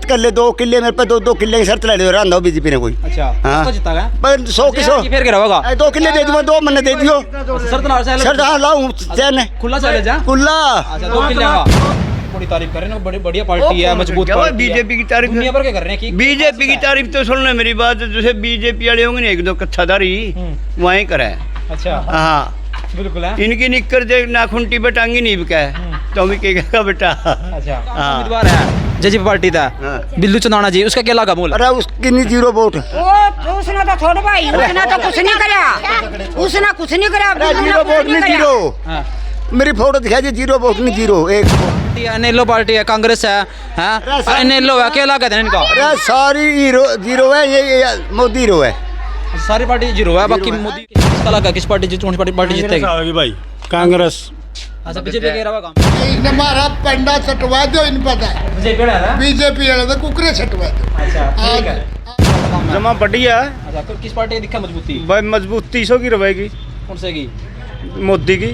कर ले 2 किले मेरे पे 2 किले की शर्त ले ले रहा बीजेपी ने कोई। अच्छा हाँ। तो जीता है पर 100 की 100 फिर क्या होगा 2 किले दे दूंगा 2 मैंने दे दियो शर्त। हाँ लाऊं चैन खुला चले जा कुल्ला। अच्छा 2 किले का बड़ी तारीफ कर रहे हैं, बड़ी बढ़िया पार्टी है, मजबूत पार्टी है। बीजेपी की तारीफ दुनिया भर के कर रहे हैं कि बीजेपी की तारीफ तो सुन ले मेरी बात, जैसे बीजेपी वाले होंगे ना 1-2 कच्छादारी वहीं करे। अच्छा हाँ बिल्कुल है। इनकी निक्कर देख नाखुंटी बटांगी नहीं बिका तो भी कहेगा बेटा। अच्छा हाँ। उम्मीदवार है जेजेपी पार्टी था बिल्लू चंदाना जी, उसका क्या लगा मूल? अरे उसकी नहीं 0 वोट। उसने तो छोड़ भाई, उसने तो कुछ नहीं करा, उसने कुछ नहीं करा, 0 वोट नहीं 0। हाँ। मेरी फोटो दिखाई 0 वोट नहीं 0 1 एनएलओ पार्टी है, कांग्रेस है, हाँ एनएलओ है, क्या लगा था इनका? अरे सारी 0 है, ये मोदी 0 है। सारी पार्टी 0 है, बाकी मोदी किसका लगा, किस पार्टी कौन सी पार्टी जीतेगी भाई? कांग्रेस। अच्छा बीजेपी कह रहा काम इनने मारा पंडा सटवा दो, इन पता है बीजेपी वाले तो कुकरे सटवा दो। अच्छा ठीक है जमा बढ़िया। अच्छा तो किस पार्टी दिखा मजबूती? भाई मजबूती सौ की रहेगी कौन से की? मोदी की।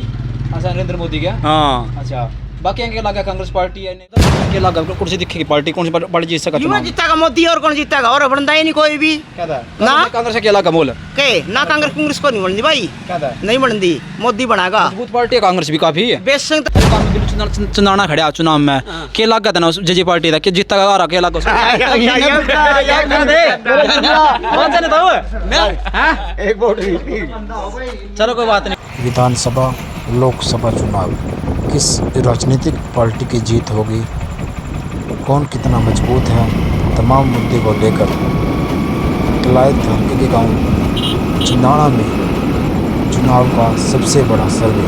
अच्छा नरेंद्र मोदी क्या? हाँ अच्छा बाकी क्या लगा, कांग्रेस पार्टी है क्या लगा, कुर्सी दिखेगी पार्टी, कौन सी पार्टी जीत सका चुनाव? जीतेगा मोदी, और कौन जीतेगा? और बनता ही नहीं कोई भी। क्या था ना कांग्रेस का क्या लगा मोल के ना कांग्रेस को नहीं बनती भाई, क्या था नहीं बनती, मोदी बनाएगा। मजबूत पार्टी है कांग्रेस भी काफी है। बेशक चंदाना खड़ा चुनाव में क्या लगा था ना जेजे पार्टी था, क्या जीता का क्या लगा एक वोट चलो कोई बात नहीं। विधानसभा लोकसभा चुनाव किस राजनीतिक पार्टी की जीत होगी, कौन कितना मजबूत है, तमाम मुद्दे को लेकर कलायत हल्के के गांव चंदाना में चुनाव का सबसे बड़ा सर्वे।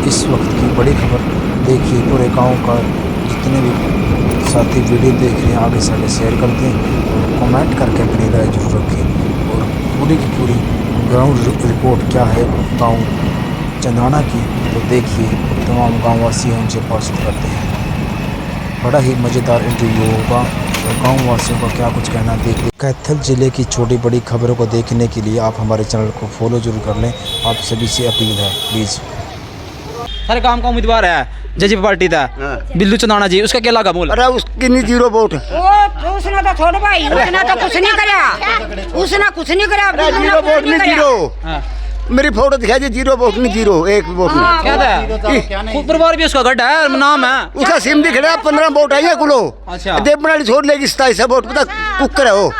इस वक्त की बड़ी खबर देखिए, पूरे गांव का जितने भी साथी वीडियो देख रहे हैं आगे से आगे शेयर कर दें और कमेंट करके अपनी राय जरूर रखें। और पूरी की पूरी ग्राउंड रिपोर्ट क्या है गांव चंदाना की, तो देखिए तमाम गाँव वासी उनसे बातचीत करते हैं। बड़ा ही मज़ेदार इंटरव्यू होगा और गाँव वासियों का क्या कुछ कहना देखिए। कैथल ज़िले की छोटी बड़ी खबरों को देखने के लिए आप हमारे चैनल को फॉलो जरूर कर लें, आप सभी से अपील है प्लीज़। सारे काम का उम्मीदवार है जेजेपी पार्टी था बिल्लू चंदाना जी, उसका क्या लगा मूल? अरे उसकी नहीं 0 वोट। उसने तो छोड़ भाई, उसने तो कुछ नहीं करा, उसने कुछ नहीं करा, 0 वोट नहीं 0। मेरी फोटो दिखाई 0 वोट नहीं 0 1 वोट नहीं। क्या था परिवार भी उसका गड्ढा है, नाम है उसका सिम दिख रहा है 15 वोट आई है कुलो। अच्छा देवनाली छोड़ लेगी 27 वोट पता कुकर है वो।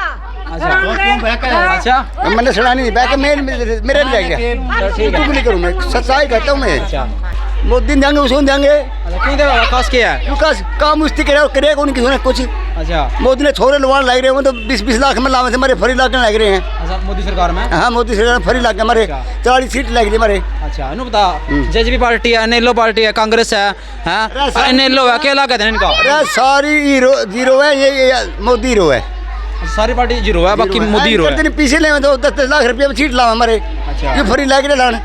अच्छा मैंने सुना नहीं बैठ मेरे ले गया कुछ नहीं करूँ मैं, सच्चाई कहता हूँ मैं। मोदी देंगे उसको देंगे, क्यों देगा, खास क्या है? क्योंकि काम उसकी करेगा उनकी कुछ। अच्छा मोदी ने छोरे लवान लग रहे हैं, तो 20-20 लाख में लावे थे हमारे फरी लाख लग रहे हैं। अच्छा मोदी सरकार में? हाँ मोदी सरकार में फरी लाख हमारे 40 सीट लग रही हमारे। अच्छा इन्हों बता जेजेपी पार्टी है, एनएलओ पार्टी है, कांग्रेस है, हाँ एनएलओ है, क्या लगा था इनका? अरे सारी 0 है, ये मोदी 0 है। सारी पार्टी 0 है, बाकी मोदी 0 है। पीछे ले 10 लाख रुपये में सीट लावा हमारे, ये फरी लाख लाने।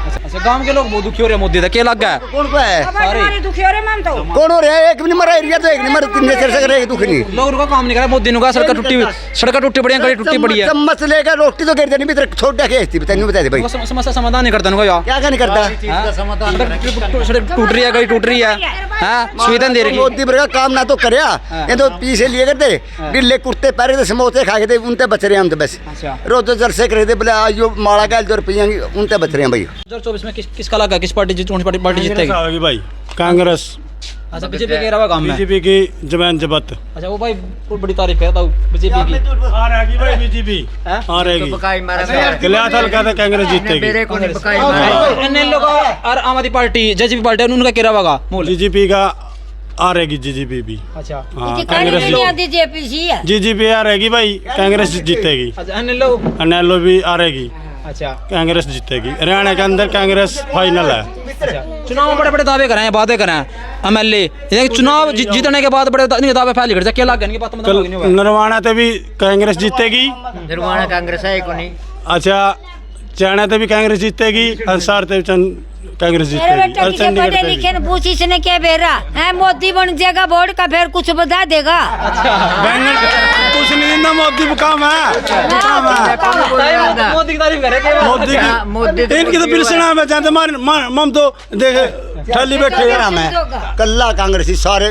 अच्छा गांव के लोग बहुत दुखी हो रहे हैं मोदी का, क्या लग गया? कौन को है सारे दुखी हो रहे man तो। कौन हो रहा है? एक भी नहीं मरा एरिया तो एक नहीं मरा 3 चर से करे दुख नहीं। लोग उनका काम नहीं कर रहा, मोदी ने कहा सड़क टूटी पड़ी है, गली टूटी पड़ी है। चम्मच लेकर रोटी तो कर देनी भी छोटा के ऐसी बता दे भाई। समस्या समाधान नहीं करता उनका यार, क्या नहीं करता? सड़क टूट रही है, गली टूट रही है, हाँ सुविधा दे रही है। मोदी का काम ना तो करया, ये तो पीछे लिए करते गिल्ले कुर्ते पैरे थे समोसे खा के थे उनते बच रहे हैं हम तो बस। रोज जलसे करे थे बोले आज जो माड़ा का 2 रुपये उनते बच रहे हैं भाई। 2024 में किसका लगा, किस पार्टी कौन सी पार्टी जीतेगी भाई? कांग्रेस। अच्छा बीजेपी कह रहा काम में बीजेपी की जबान जबत। अच्छा वो भाई बहुत बड़ी तारीफ है बीजेपी की। आ रहेगी भाई बीजेपी आ रहेगी। कल्याण कहता कांग्रेस जीतेगी। एनएलओ का और आम आदमी पार्टी जेजेपी पार्टी उनका कह रहा होगा मूल जीजेपी का आ रहेगी जीजेपी भी। अच्छा कांग्रेस जीजेपी आ रहेगी भाई, कांग्रेस जीतेगी। अच्छा एनएलओ भी आ रहेगी, अच्छा कांग्रेस जीतेगी। हरियाणा के अंदर कांग्रेस फाइनल है। अच्छा चुनाव में बड़े बड़े दावे कराएं, बातें कराएं एमएलए, चुनाव जीतने के बाद बड़े दावे फैल कर क्या लग गया? नरवाना तो भी कांग्रेस जीतेगी, निर्वाणा कांग्रेस है को नहीं। अच्छा चाणा तो भी कांग्रेस जीतेगी, अंसार तो कांग्रेस जीतेगी। पढ़े लिखे ने पूछी इसने क्या बेरा है, मोदी बन जाएगा वोट का फिर कुछ बता देगा। कुछ नहीं देना, मोदी को काम है, मोदी की तारीफ करे मोदी इनकी तो पिलसना में जानते मम तो देखे ठल्ली बैठे कल्ला कांग्रेसी सारे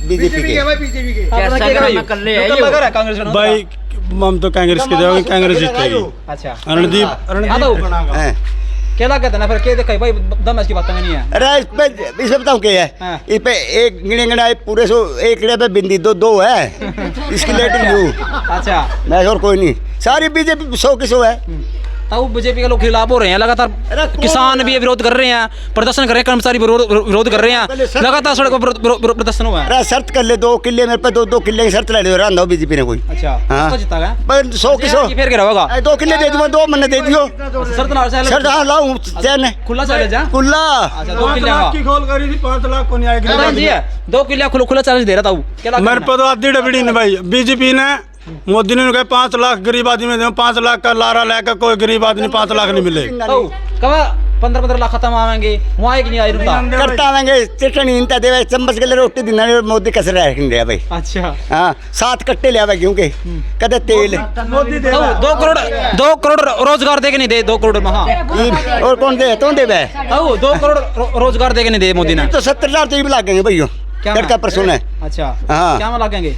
बीजेपी के अपना जैसा क्या कि भाई मैं कर ले आई लग रहा है कांग्रेस का भाई हम तो कांग्रेस के देंगे, कांग्रेस जीतेगी। अच्छा रणदीप हैं। क्या लागत है ना फिर क्या देखा भाई दम इसकी बात नहीं है। अरे इस पे बताऊँ क्या हाँ। है, इस पे एक गिने गिनाए पूरे सो एक गिने पे बिंदी दो है इसकी लेटर यू अच्छा मैं और कोई नहीं, सारी बीजेपी 100 की 100 है। तब बीजेपी के लोग खिलाफ हो रहे हैं लगातार, किसान भी विरोध कर रहे हैं, प्रदर्शन कर रहे हैं, कर्मचारी विरोध कर रहे हैं, लगातार सड़कों पर प्रदर्शन हुआ है। अरे शर्त कर ले 2 किले मेरे पे 2 किले की शर्त ले लो रहा बीजेपी ने कोई। अच्छा हाँ। तो जीता गया पर 100 की 100 फिर क्या होगा 2 किले दे दूंगा, 2 महीने दे दियो शर्त ना शर्त। हाँ लाऊं चैन खुला चले जा। कुल्ला अच्छा 2 किले की खोल करी थी, 5 लाख को नहीं आएगी। जी है 2 किले खुला चैलेंज दे रहा था वो क्या मेरे पे तो आधी डबड़ी ने भाई, बीजेपी ने मोदी ने कहा 5 लाख गरीब आदमी में 5 लाख का लारा लेकर कोई गरीब आदमी 5 लाख नहीं मिले। कब 15 लाख खत्म आवेंगे वहाँ एक नहीं आई रुपया करता आवेंगे चटनी इंता देवे चम्मच के लिए रोटी दिना मोदी कसर रखेंगे भाई। अच्छा हाँ 7 कट्टे ले आवे क्योंकि कदे तेल 2 करोड़ रोजगार दे के नहीं दे 2 करोड़ महा और कौन दे तो देवे 2 करोड़ रोजगार दे के नहीं दे मोदी ने। तो 70,000 तो ही लागेंगे भैया लड़का पर सुना है। अच्छा हाँ। क्या में लगेंगे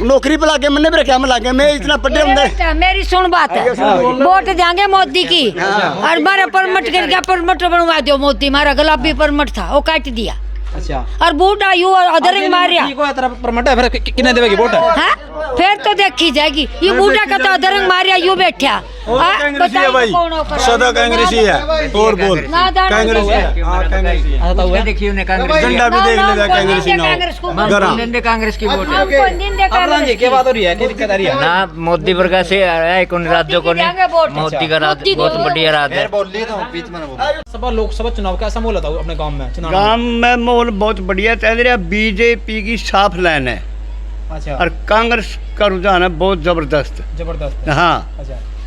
नौकरी पे लागे मैंने मेरा क्या में लागे, मैं इतना पढ़े अंदर। मेरी सुन बात है, वोट देंगे मोदी की और मारा परमट करके परमट बनवा दो मोदी, मारा गुलाबी परमट था वो काट दिया। अच्छा और बूढ़ा यू अदरंग मारिया परमट है फिर कितने देवेगी वोट हाँ? फिर तो देखी जाएगी, ये बूढ़ा का तो अदरंग मारिया यू बैठा कांग्रेस है भाई, सदा कांग्रेस ही है। और बोल कांग्रेस है। हाँ कांग्रेस ही है। देखिए उन्हें कांग्रेस झंडा भी देख ले कांग्रेस ही ना दिन दे कांग्रेस की वोट है क्या बात हो रही है क्या दिक्कत आ रही है ना। मोदी वर्गा से आया कौन राज्यों को नहीं, मोदी का राज बहुत बढ़िया राज है। सभा लोकसभा चुनाव का ऐसा माहौल था अपने गांव में चुनाव गांव में माहौल बहुत बढ़िया चल रहा है, बीजेपी की साफ लाइन है अच्छा और कांग्रेस का रुझान है बहुत जबरदस्त। जबरदस्त हाँ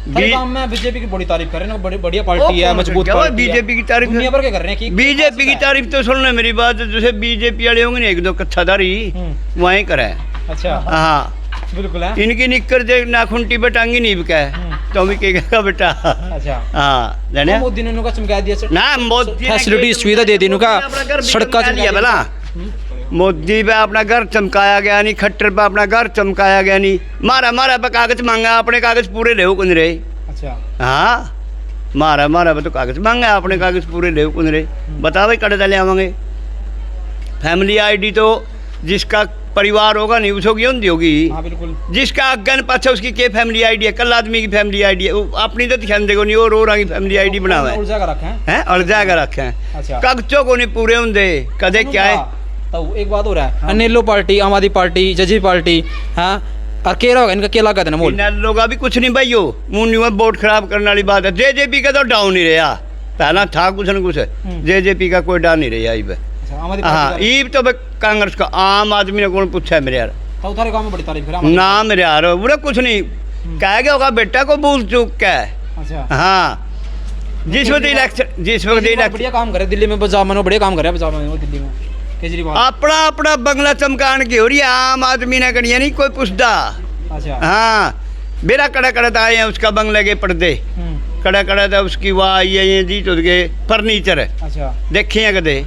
हर गांव में बीजेपी की बड़ी तारीफ कर रहे हैं, बड़ी बढ़िया पार्टी है, मजबूत क्या पार्टी है। बीजेपी की तारीफ दुनिया भर के कर रहे हैं कि बीजेपी की तारीफ तो सुन ले मेरी बात, जैसे बीजेपी वाले होंगे ना 1-2 कच्छादारी वहीं करे। अच्छा हाँ बिल्कुल है इनकी निक्कर देख नाखुंटी पे टांगी नहीं बिका है तो भी कहेगा बेटा। अच्छा हाँ जाने मोदी ने उनका चमका दिया ना मोदी फैसिलिटी सुविधा दे दी उनका सड़क दिया भला। मोदी पे अपना घर चमकाया गया नहीं, खट्टर पे अपना घर चमकाया गया नहीं, मारा पे कागज मांगा, अपने कागज पूरे ले कुन रहे। अच्छा हाँ मारा पे तो कागज मांगा, अपने कागज पूरे ले कुन रहे। बता भाई कड़े ले आवांगे। फैमिली आईडी तो जिसका परिवार होगा नहीं उसकी होंगी होगी। हाँ बिल्कुल जिसका अगन पाछा उसकी क्या फैमिली आईडी है, कल आदमी की फैमिली आईडी है, वो अपनी तो ध्यान देगो नहीं, और की फैमिली आईडी बनावा है उलझा कर रखे हैं अलझा कर रखे अच्छा। हैं कागजों को नहीं पूरे होंगे कदे क्या है। तो एक बात हो रहा है अनिलो पार्टी, आम आदमी पार्टी, जजी पार्टी, हाँ और केरा होगा इनका क्या लागत है ना मोल इन लोग अभी कुछ नहीं भाई मुँह नहीं वोट खराब करने वाली बात है। जेजेपी का तो डाउन नहीं रहा, पहला था कुछ न कुछ, जेजेपी का कोई डाउन नहीं रहा इब। हाँ ईब तो कांग्रेस का आम आदमी ने कौन पूछा है मेरे यार, तो थारे गांव में बड़ी तारीफ है ना मेरे यार बुरा कुछ नहीं कह गया होगा बेटा को भूल चूक का है। अच्छा हाँ जिस वक्त इलेक्शन बढ़िया काम करे दिल्ली में, पंजाब में बढ़िया काम करे पंजाब में, दिल्ली में केजरीवाल अपना अपना बंगला चमकान की हो रही है, आम आदमी ने करिए नहीं कोई पूछता। अच्छा हाँ मेरा कड़ा कड़ा था आए हैं उसका बंगले के पर्दे, कड़ा कड़ा था उसकी वाह ये जी तो के फर्नीचर अच्छा देखे हैं कदे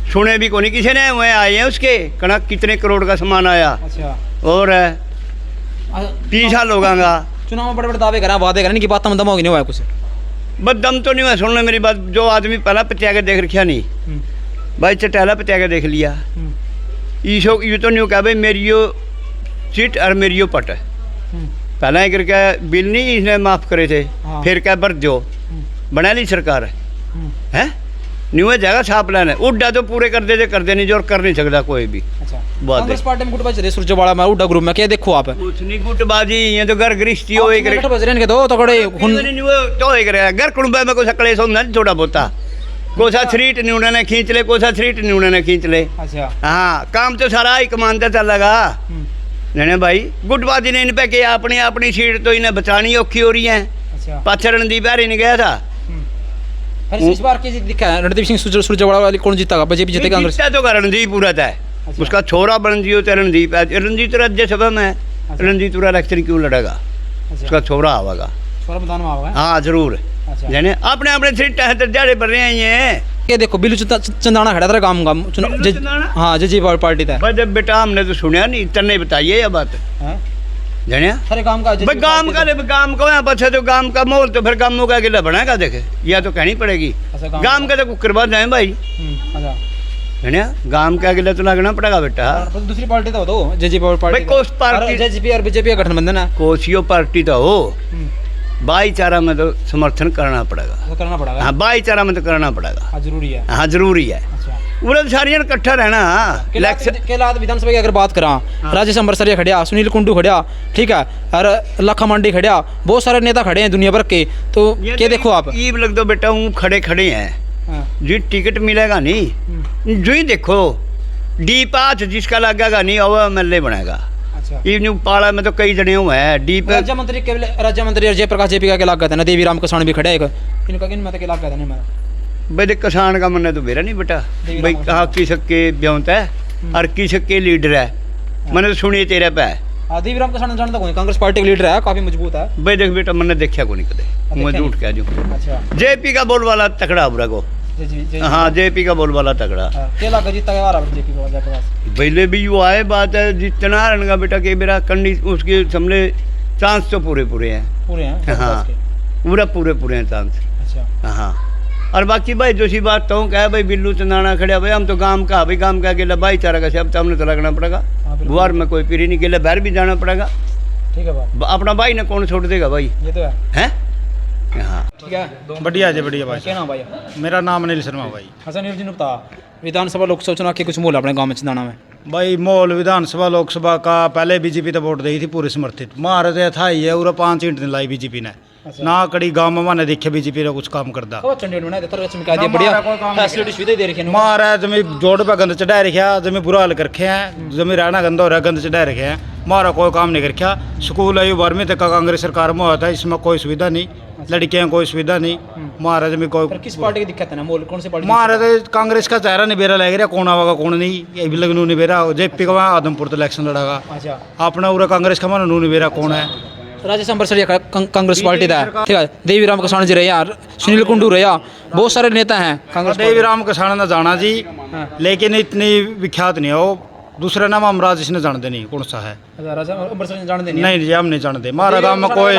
सुने भी कोनी किसी ने, वह आए हैं उसके कड़ा कितने करोड़ का सामान आया। अच्छा और 30 साल होगा चुनाव में बड़े बड़े दावे करा, वादे करा, की बात दम होगी नहीं हुआ कुछ बस दम तो नहीं हुआ। सुन ले मेरी बात, जो आदमी पहला पतिया के देख रखा नहीं भाई चटैला पतिया के देख लिया, ये तो नहीं कहा भाई मेरी यो सीट और मेरी यो पट है। पहला एक क्या बिल नहीं इसने माफ़ करे थे, फिर क्या बर्द जो बना ली सरकार है नहीं हुआ जगह छाप लेना उड्डा तो पूरे कर दे नहीं जो और कर नहीं सकता कोई भी। अच्छा बात कांग्रेस पार्टी में गुटबाजी रे सुरजवाड़ा में उड्डा ग्रुप में क्या देखो आप कुछ नहीं गुटबाजी, ये तो घर गृहस्थी हो एक बजरन के दो तो कड़े तो एक घर कुंबे में कुछ अकड़े सो थोड़ा बोता कोसा थ्रीट नहीं उन्होंने खींच ले, कोसा थ्रीट नहीं उन्होंने खींच ले। अच्छा हाँ काम तो सारा ही कमानता चल लगा नहीं भाई गुटबाजी ने इन पे किया, अपनी अपनी सीट तो इन्हें बचानी औखी हो रही है। अच्छा पाछा रणदीप हरी ने गया था, इस बार की दिखा है रणदीप सिंह सुरजवाड़ा वाली कौन जीता बीजेपी जीतेगा कांग्रेस तो रणदीप पूरा था। उसका छोरा बन जियो तो रणदीप है, रणजीत राज्यसभा में रणजीत इलेक्शन क्यों लड़ेगा, उसका छोरा आवेगा। छोरा मैदान में आवेगा हाँ जरूर अच्छा यानी अपने अपने सीट जाड़े बढ़ रहे हैं ये ये देखो बिल्लू चंदाना खड़ा था काम चंदाना? हाँ जी पार्टी था भाई जब बेटा हमने तो सुनिया नहीं, इतने बताइए ये बात जानिया सारे काम का भाई गांव का गांव को यहाँ बच्चा तो गांव का मोल तो फिर गांव का अकेला बनाएगा देखे या तो कहनी पड़ेगी गांव का तो करवा जाए भाई जानिया गांव के अकेला तो लगना पड़ेगा बेटा। दूसरी पार्टी तो हो जेजेपी पार्टी भाई कोस पार्टी जेजेपी और बीजेपी का गठबंधन है, कोसियो पार्टी तो हो भाईचारा में तो समर्थन करना पड़ेगा। हाँ भाईचारा में तो करना पड़ेगा, जरूरी है। हाँ जरूरी है, पूरा सारियां इकट्ठा रहना। केलाद विधानसभा की अगर बात करा, राजेश अंबरसरिया खड़िया, सुनील कुंडू खड़िया, ठीक है, और लखा मंडी खड़िया, बहुत सारे नेता खड़े हैं दुनिया भर के। तो क्या देखो आप ये लग दो बेटा हूँ खड़े हैं जी, टिकट मिलेगा नहीं जो ही देखो D5 जिसका लगेगा नहीं वो MLA बनेगा। इवनिंग पाड़ा में तो कई जने हुए हैं डीप राज्य मंत्री जयप्रकाश जेपी का लागत है ना, देवी राम किसान भी खड़ा है इनका किन मत के लागत है नहीं मेरा भाई किसान का मन तो मेरा नहीं बेटा भाई कहा किसके ब्योंत है और किसके लीडर है मैंने तो सुनिए तेरे पे देवी राम किसान जानता कौन, कांग्रेस पार्टी का लीडर है, काफी मजबूत है भाई। देख बेटा मैंने देखा को नहीं कदे, मैं झूठ कह दूं। जेपी का बोल वाला तकड़ा बुरा को, हाँ जेपी का बोल वाला तकड़ा पहले भी वो आए बात है जितना रहने का बेटा के मेरा कंडी उसके समझे चांस तो पूरे हैं हाँ पूरे हैं चांस। हाँ और बाकी भाई जो सी बात तो क्या भाई बिल्लू चंदाना खड़ा भाई हम तो गांव का भाई गांव का अकेला भाईचारा का सब हमने तो लगना पड़ेगा, गुआर में कोई पीरी नहीं अकेला बाहर भी जाना पड़ेगा। ठीक है अपना भाई ने कौन छोड़ देगा भाई, ये तो है। हाँ ठीक है बढ़िया जी बढ़िया भाई। क्या नाम भाई? मेरा नाम अनिल शर्मा भाई। हसन जी ने बता विधानसभा लोकसभा चुनाव के कुछ मोल अपने गांव में चंदाना में भाई माहौल विधानसभा लोकसभा का पहले बीजेपी तो वोट दी थी पूरी समर्थित, महाराज था ही है पूरा 5 ईंट नहीं लाई बीजेपी ने ना कड़ी गांव में मैंने देखे बीजेपी ने कुछ काम करता महाराज जमी जोड़ पे गंद चढ़ा रखा, जमी बुरा हाल कर रखे हैं, जमी रहना गंदा हो रहा है, गंद चढ़ा रखे हैं, मारा कोई काम नहीं कर रखा। स्कूल है 12वीं तक का कांग्रेस सरकार में हुआ था, इसमें कोई सुविधा नहीं, लड़कियां कोई सुविधा नहीं। महाराज में कोई किस पार्टी की दिक्कत है ना, मोल कौन सी पार्टी? महाराज कांग्रेस का चेहरा नहीं बेरा लग रहा, कौन आवागा कौन नहीं, ये भी लगनू नहीं बेरा। जेपी का वहाँ आदमपुर तो इलेक्शन लड़ागा अपना पूरा कांग्रेस का मन नू नहीं बेरा कौन है। राजेश अंबरसरिया कांग्रेस पार्टी का ठीक है, देवी राम किसान जी रहे, सुनील कुंडू रहे, बहुत सारे नेता हैं कांग्रेस। देवी राम किसान ने जाना जी, लेकिन इतनी विख्यात नहीं है वो। दूसरा नाम हम राजेश ने जानते नहीं कौन सा है, नहीं जी हम नहीं जानते। हमारा गाँव में कोई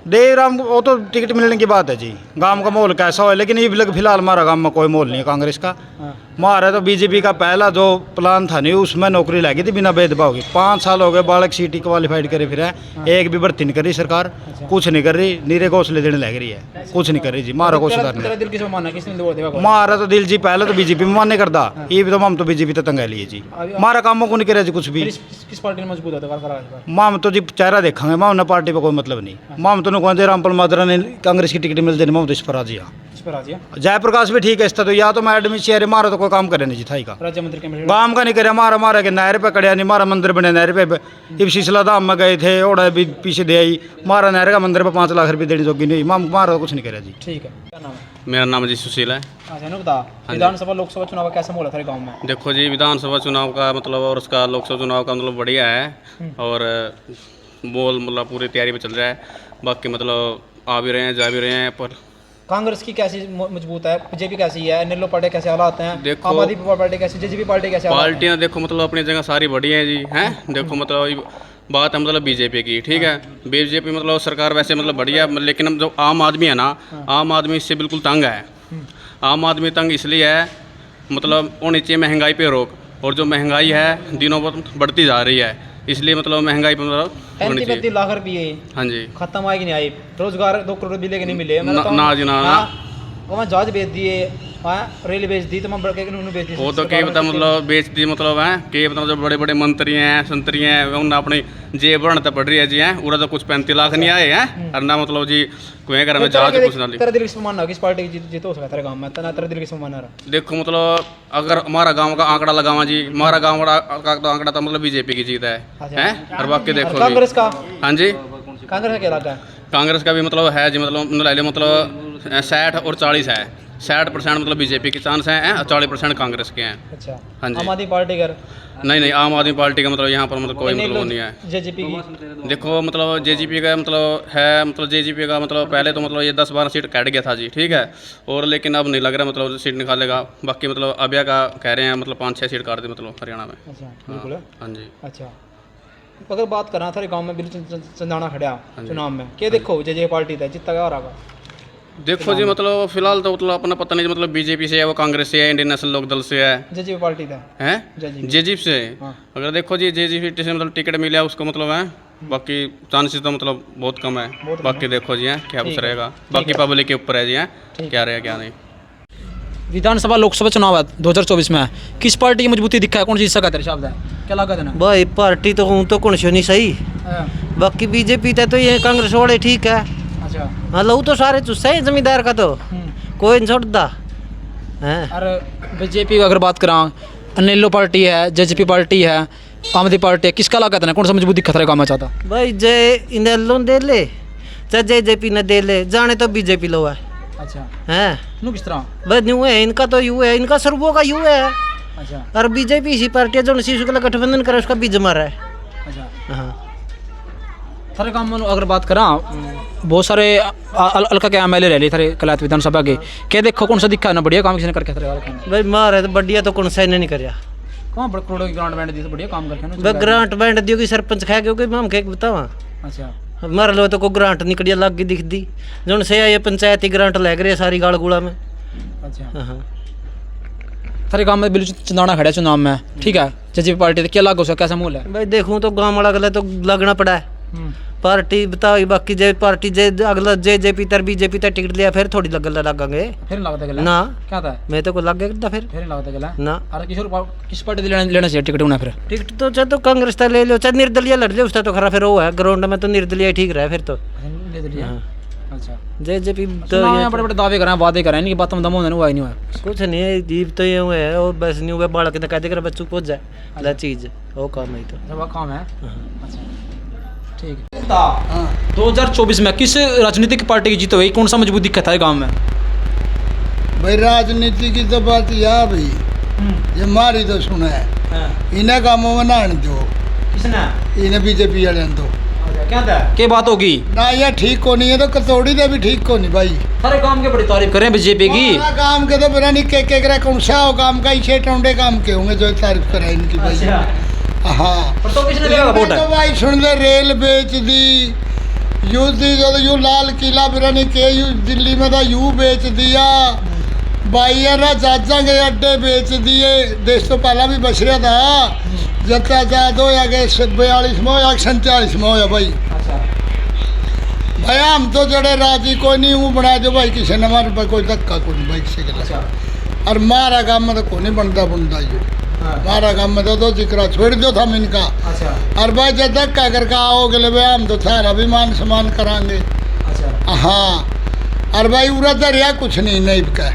देवराम वो तो टिकट मिलने की बात है जी, गांव का माहौल कैसा हो, लेकिन ये फिलहाल हमारा गांव में कोई माहौल नहीं है कांग्रेस का। हमारा तो बीजेपी का पहला जो प्लान था नहीं उसमें नौकरी लगी थी बिना भेदभाव की। 5 साल हो गए बालक सीटी क्वालिफाइड करे फिर है, एक भी भर्ती नहीं कर रही सरकार, कुछ नहीं कर रही, नीरे घोंसले देने लग रही है, कुछ नहीं कर रही जी। हमारा को सुधारना हमारा तो दिल जी पहले तो बीजेपी में मान्य करता, ये भी तो हम तो बीजेपी तो तंगा लिए जी, हमारा कामों को नहीं करे जी कुछ भी। किस पार्टी में मजबूत है? माम तो जी चेहरा देखेंगे, माम पार्टी पर कोई मतलब नहीं। माम तो कौन रामपाल मादरा ने कांग्रेस की टिकट मिलते नहीं, तो इस पर आ जिया जयप्रकाश भी ठीक है इसका तो, या तो मैडम शेयर मारा तो कोई काम करे नहीं जी थाई का, राज्य मंत्री के काम का नहीं करे। मारा के नहर पे कड़िया नहीं, मारा मंदिर बने नहर पे, इब शीशला धाम में गए थे ओड़ा भी पीछे दे आई, मारा नहर का मंदिर पे 5 लाख रुपये देने जोगी नहीं, मारा कुछ नहीं करे जी। ठीक है क्या नाम है? मेरा नाम जी सुशील है। विधानसभा लोकसभा चुनाव का कैसा माहौल है गाँव में? देखो जी विधानसभा चुनाव का मतलब और उसका लोकसभा चुनाव का मतलब बढ़िया है, और बोल मतलब पूरी तैयारी में चल रहा है। बाकी मतलब आ भी रहे हैं जा भी रहे हैं, पर कांग्रेस की कैसी मजबूत है, बीजेपी कैसी है, नेलो पार्टी कैसे हालात हैं, आम आदमी पार्टी कैसी, जेजेपी पार्टी कैसे? पार्टियाँ देखो मतलब अपनी जगह सारी बढ़िया है जी हैं। देखो मतलब बात है मतलब बीजेपी की, ठीक है, बीजेपी मतलब सरकार वैसे मतलब बढ़िया, लेकिन जो आम आदमी है ना, आम आदमी इससे बिल्कुल तंग है। आम आदमी तंग इसलिए है मतलब होनी चाहिए महंगाई पे रोक, और जो महंगाई है दिनों पर बढ़ती जा रही है, इसलिए मतलब महंगाई पर मतलब 35 लाख रुपये हाँ जी खत्म आएगी नहीं आई, रोजगार 2 करोड़ भी लेके नहीं मिले ना जी ना। वहाँ जहाज बेच दिए, रेल बेच दी, तो बेच दी वो तो कई पता मतलब बेच दी मतलब है कि मतलब जो बड़े बड़े मंत्री हैं संतरी हैं उन्हें अपनी जेब बढ़ाना पड़ रही है जी हैं, उड़ा तो कुछ 35 लाख नहीं आए हैं, और ना मतलब जी कोई घर में जहाज कुछ ना। तेरा दिल किस मानना किस पार्टी की जीत हो सकता है गाँव में, तेरा दिल किस मानना रहा? देखो मतलब अगर हमारा गांव का आंकड़ा लगावा जी, हमारा गांव का तो आंकड़ा था मतलब बीजेपी की जीत है, और बाकी देखो कांग्रेस का। हाँ जी कांग्रेस का क्या इलाका है? कांग्रेस का भी मतलब है जी, मतलब 60 और 40 है, 60% मतलब बीजेपी के चांस हैं और 40% कांग्रेस के हैं। अच्छा हाँ जी। आम आदमी पार्टी कर नहीं नहीं, आम आदमी पार्टी का मतलब यहाँ पर मतलब कोई मतलब वो नहीं है। जेजेपी की देखो मतलब जेजीपी का मतलब है, मतलब जेजीपी का मतलब पहले तो मतलब ये 10-12 सीट कैट गया था जी, ठीक है, और लेकिन अब नहीं लग रहा मतलब सीट निकालेगा। बाकी मतलब अबिया का कह रहे हैं मतलब 5-6 सीट काट दे मतलब हरियाणा में। अच्छा बिल्कुल है। हाँ जी। अच्छा अगर बात करा थारे गांव में बिल्कुल चंदाना खड़ा चुनाव में क्या देखो जे पार्टी था जितना क्या रहा? देखो जी मतलब फिलहाल तो मतलब अपना पता नहीं मतलब बीजेपी से है, वो कांग्रेस से है, इंडियन नेशनल लोक दल से है, जे पार्टी था हैं JJP। जेजीप से। हाँ। अगर देखो जी जेजीपी से मतलब टिकट मिला उसको मतलब है, बाकी चांसेस तो मतलब बहुत कम है। बाकी देखो जी हैं क्या कुछ रहेगा, बाकी पब्लिक के ऊपर है जी हैं क्या रहेगा क्या नहीं। विधानसभा लोकसभा चुनाव है 2024 में किस पार्टी की मजबूती दिखा है, कौन जीत सका तेरे हिसाब से क्या लागत है ना? भाई पार्टी तो हूँ तो कौन सी नहीं सही, बाकी बीजेपी तो ये कांग्रेस वाले ठीक है। अच्छा हाँ लहू तो सारे चुस्सा है जमींदार का, तो कोई नहीं छोड़ता है। और बीजेपी की अगर बात करा, अनेलो पार्टी है, जेजेपी पार्टी है, आम आदमी पार्टी है, किसका लागत है ना, कौन सा मजबूत दिखा था काम चाहता? भाई जय इनेलो दे ले चाहे जेजेपी ने दे ले, जाने तो बीजेपी लो है। अच्छा हैं नु किस तरह? बस न्यू है इनका, तो यू है इनका, सर्वो का यू है। अच्छा और बीजेपी इसी पार्टी है जो नीतीश का गठबंधन करे उसका बीज मारा है। अच्छा हाँ थारे काम में अगर बात करा, बहुत सारे हल्का के एमएलए रह ली थारे कलायत विधानसभा के, क्या देखो कौन सा दिखा है ना बढ़िया काम किसने करके थारे भाई मारे तो बढ़िया तो कौन सा इन्हें नहीं कराया, कौन बड़े करोड़ों की ग्रांट बैंड दी तो बढ़िया काम करके भाई ग्रांट बैंड दियो कि सरपंच खा गयो कि हम क्या बतावा। अच्छा मार लो तो कोई ग्रांट निकलिया लग गई दिखती जो से ये पंचायती ग्रांट लग रही है सारी गाड़ गुड़ा में। अच्छा हाँ थारे गांव में बिल्कुल चंदाना खड़ा चुनाव में, ठीक है, जेजेपी पार्टी तो क्या लागू से कैसा मूल है? भाई देखूँ तो गाँव वाला गला तो लगना पड़ा है पार्टी बताओ, बाकी जे पार्टी जे अगला जेजेपी तर बीजेपी तर टिकट लिया फिर थोड़ी लगल लगेंगे फिर लगता गला ना क्या था मैं तो को लग गया फिर लगता गला ना। अरे किस पार्टी से लेना चाहिए टिकट उन्हें? फिर टिकट तो चाहे तो कांग्रेस तक ले लो चाहे निर्दलीय लड़ ले उसका तो खरा फिर वो है ग्राउंड में तो निर्दलीय ठीक रहा फिर तो। अच्छा जेजेपी तो बड़े बड़े दावे करें वादे करें इनकी बातों में दम होने हुआ ही नहीं हुआ कुछ नहीं है, जीव तो ये है वो बस नहीं हुआ बालक ने कह देकर बच्चों पहुंच जाए ला चीज वो काम है तो वो काम है। अच्छा ठीक है। 2024 में किस राजनीतिक पार्टी की जीत हुई, कौन सा मजबूत दिखा था गांव में? भाई राजनीति की तो बात यह भाई ये मारी तो सुना है इन्हें कामों में ना दो, किसने? इन्हें बीजेपी वाले दो क्या था क्या बात होगी ना, ये ठीक को नहीं है तो कसौड़ी दे भी ठीक को नहीं भाई। सारे काम के बड़ी तारीफ करें बीजेपी की, काम के तो मेरा नहीं के करे कौन सा हो काम का, इसे टोंडे काम के होंगे जो तारीफ कराए इनकी भाई। हाँ पर तो किसने देगा वोट? तो भाई सुन ले रेल बेच दी, यू दी जो यू लाल किला बिरानी के यू दिल्ली में था यू बेच दिया भाई यार, चाचा के अड्डे बेच दिए, देश तो पहला भी बच रहा था जत्ता जाद हो या 42 में हो या 47 में हो या भाई। भाई हम तो जड़े राजी कोई नहीं हूँ बना जो भाई किसी ने हमारे पास कोई धक्का कोई नहीं भाई किसी के और मारा काम में तो कोई नहीं बनता बुनता ये मारा काम में तो जिक्र छोड़ दो था इनका। और भाई जब धक्का करके आओगे ले भाई हम तो सारा भी मान सम्मान कराएंगे। हाँ और भाई उरा दरिया कुछ नहीं नहीं का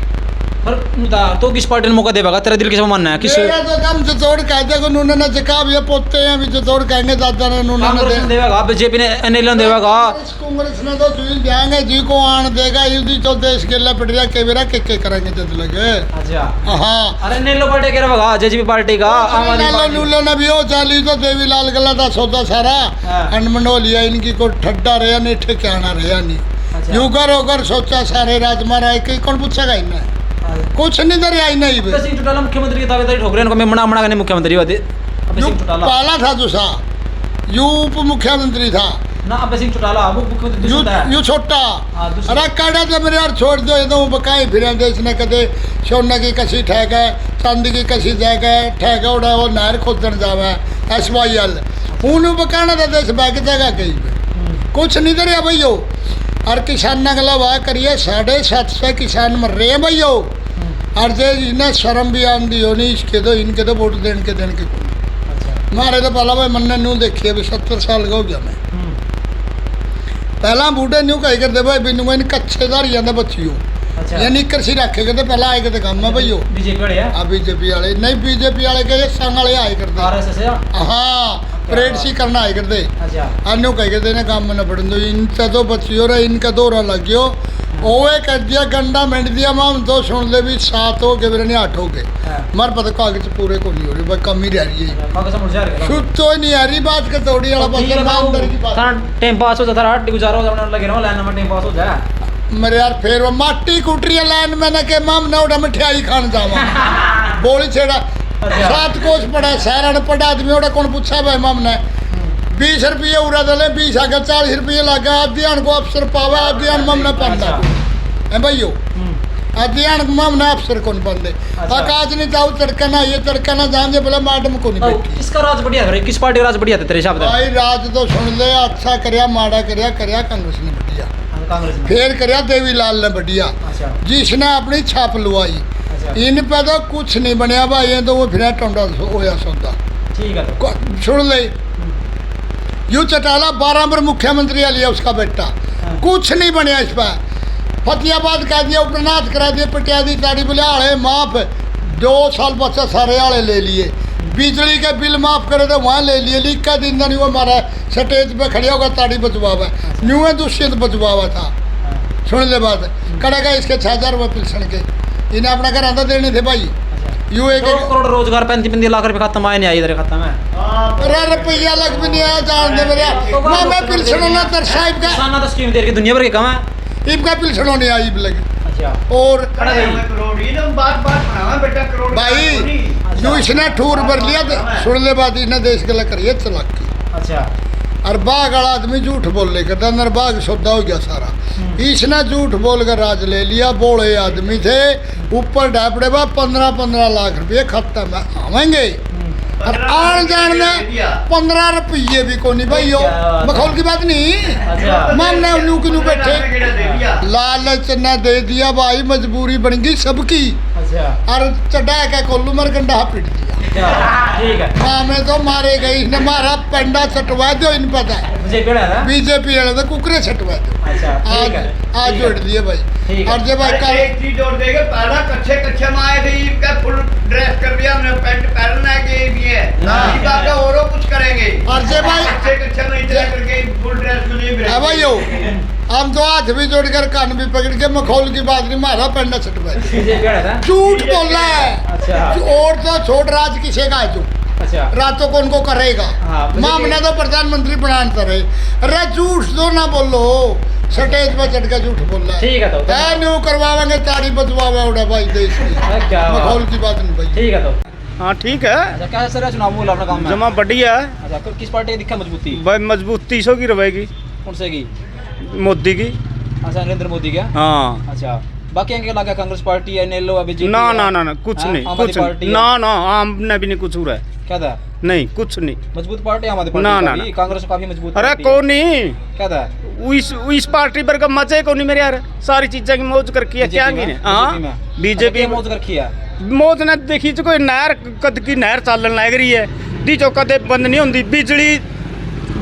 तो किस पार्टी ने मौका देगा? तेरा दिल किसमें मानना है? किस तो कम जोड़ कहते को उन्होंने जका भी पोते हैं अभी जोड़ कहेंगे दादा ने उन्होंने देगा, बीजेपी ने एनएल देगा, कांग्रेस ने तो जी जाएंगे जी को आन देगा युद्ध तो देश के लिए पड़ेगा के बेरा के करेंगे जब लगे। अच्छा हाँ अरे एनएल पार्टी कह रहा जेजेपी पार्टी का लूलो ने भी हो चाली तो देवीलाल गला था सौदा सारा अनमंडोलिया इनकी को ठड्डा रहा नहीं ठिकाना रहा नहीं यू कर होकर सोचा सारे राजमारा है कौन पूछेगा इन्हें कुछ नहीं दर आई नहीं सिंह चौटाला मुख्यमंत्री की दावेदारी ठोक रहे हैं, मैं मना करने मुख्यमंत्री हुआ पाला था दूसरा यू उप मुख्यमंत्री था ना, अब सिंह चौटाला वो मुख्यमंत्री यू छोटा अरे काड़ा तो मेरे यार छोड़ दो ये तो बकाई फिर देश ने कदे सोने की कसी ठहक है चांदी की कसी जैग है ठहका उड़ा वो नहर खोदन जावा SYL हूँ बकाना था देश बैग जगह कहीं कुछ नहीं दरिया भैया। और किसान अगला वाह करिए 750 किसान मर रहे हैं भैया और जो इन्हें शर्म भी आंदी होनी इसके तो इनके तो वोट देने के मारे तो पहला भाई मन ने न्यू देखी अभी 70 साल का हो गया मैं पहला बूढ़े न्यू कही करते भाई बिनू इन कच्चेदार जाता बच्चियों यानी कृषि रखे तो पहला आए करते काम है भैया बीजेपी वाले नहीं बीजेपी वाले के संग वाले आए करते हाँ परेड सी करना आए करते अन्यों कही करते ना काम में न पड़े इनका तो बच्चियों रहा इनका दौरा लग गयो ओए कर दिया गंडा मिंट दिया हम तो सुन ले भी 7 हो गए मेरे ने 8 हो गए मर पता कागज पूरे को नहीं हो रही भाई कम ही रह रही है शुद्ध तो ही नहीं आ रही बात का थोड़ी वाला बस ईमानदारी की बात टाइम पास हो जाता है गुजारा हो जाना लगे रहो लाइन में टाइम पास हो जाए मेरे यार फिर वो माटी कुटरी लाइन मैंने के माम ना उड़ा मिठाई खान जावा बोली छेड़ा 7 कोस पड़ा शहर पड़ा आदमी उड़ा कौन पूछा भाई माम ने 20 रुपये उड़ा दले 20 आगे 40 रुपये लगा अध्ययन को अफसर पावा अध्ययन मम ने पाता है भाइयों अध्ययन मम ने अफसर कौन पाते आकाश नहीं जाओ तड़का ना ये तड़का ना जान दे बोला मैडम को नहीं किसका राज बढ़िया है किस पार्टी का राज बढ़िया था तेरे हिसाब से भाई राज तो सुन ले अच्छा करया माड़ा करया कांग्रेस ने बढ़िया फिर करया देवीलाल ने बढ़िया जिसने अपनी छाप लुआई इन पे तो कुछ नहीं बनया भाई ये तो वो फिर टोंडा होया सौदा ठीक है सुन ले यू चटाला 12 नंबर मुख्यमंत्री लिया उसका बेटा कुछ नहीं बनया इस पर फतेहाबाद कह दिया उपनाथ करा दिया पटिया दी ताड़ी बोले आड़े माफ 2 साल बच्चा सारे आड़े ले लिए बिजली के बिल माफ करे तो वहाँ ले लिए लीक का दिन नहीं वो हमारा स्टेज पे खड़िया होगा ताड़ी बचवावा न्यू दुष्यंत बचवावा था सुन ले बात करेगा इसके 6000 रुपये पिलसन के इन्हें अपना घर आंदा देने थे भाई यू 1 करोड़ रोजगार 35 लाख रुपए खत्म आए नहीं आई इधर खत्म है अरे रुपया लग भी नहीं आया जान दे मेरे मैं पिलसन ना तर साहिब का किसाना तो स्कीम दे रही दुनिया भर के कम है इनका पिलसन नहीं आई लगी अच्छा और करोड़ भाई जो इसने ठूर भर लिया तो सुन ले बात इसने देश गला करिए चलाकी अच्छा और बाघ वाला आदमी झूठ बोल ले करता अंदर बाघ सौदा हो गया सारा इसने झूठ बोल कर राज ले लिया बोले आदमी थे ऊपर डापड़े बा 15 लाख रुपये खत्म है आवेंगे और आन जान में 15 रुपये भी को नहीं भाई हो मखौल की बात नहीं मामने उन्नू की बैठे लालच ने दे दिया भाई मजबूरी बन गई सबकी और चढ़ा के कोल्लू मर गंडा पिट दिया ठीक है मामे तो मारे गए इसने मारा पंडा छटवा दो इन पता है बीजेपी वाले तो कुकरे छटवा दो आज जोड़ दिए भाई और जब भाई एक चीज जोड़ देंगे पहला कच्चे में आए थे इसका फुल ड्रेस कर दिया हमने पैंट पहनना के भी है का और कुछ करेंगे और जब भाई कच्चे में इतना करके फुल ड्रेस में नहीं भाई हो हम तो हाथ भी जोड़कर कान भी पकड़ के मखौल की बात नहीं मारा पंडा छटवा झूठ बोल रहा है और तो छोड़ राज किसे का है तू रातों को उनको करेगा मामला तो प्रधानमंत्री बनाता रहे अरे झूठ तो ना बोलो स्टेज पर चढ़ कर झूठ बोल रहा है ठीक है तो न्यू करवाएंगे ताड़ी बचवावा उड़ा भाई देश की मखौल की बात नहीं भाई ठीक है तो हाँ ठीक है अच्छा क्या सर चुनाव बोला अपना काम में जमा बढ़िया है अच्छा तो किस पार्टी की दिखा मजबूती भाई मजबूती सौ की रहेगी कौन से की मोदी की अच्छा नरेंद्र मोदी क्या हाँ अच्छा बाकी क्या लगा कांग्रेस पार्टी एनएलओ अभी ना ना ना ना कुछ नहीं कुछ ना ना आम ने भी नहीं कुछ हो रहा है क्या था नहीं कुछ नहीं मजबूत पार्टी आम आदमी पार्टी ना ना कांग्रेस काफी मजबूत अरे कौन नहीं क्या था इस पार्टी पर का मजे को नहीं मेरे यार सारी चीजें की मौज कर किया क्या की हाँ बीजेपी मौज कर किया मौज ने देखी तो कोई नहर कद की नहर चालन लग रही है दी जो कदे बंद नहीं होती बिजली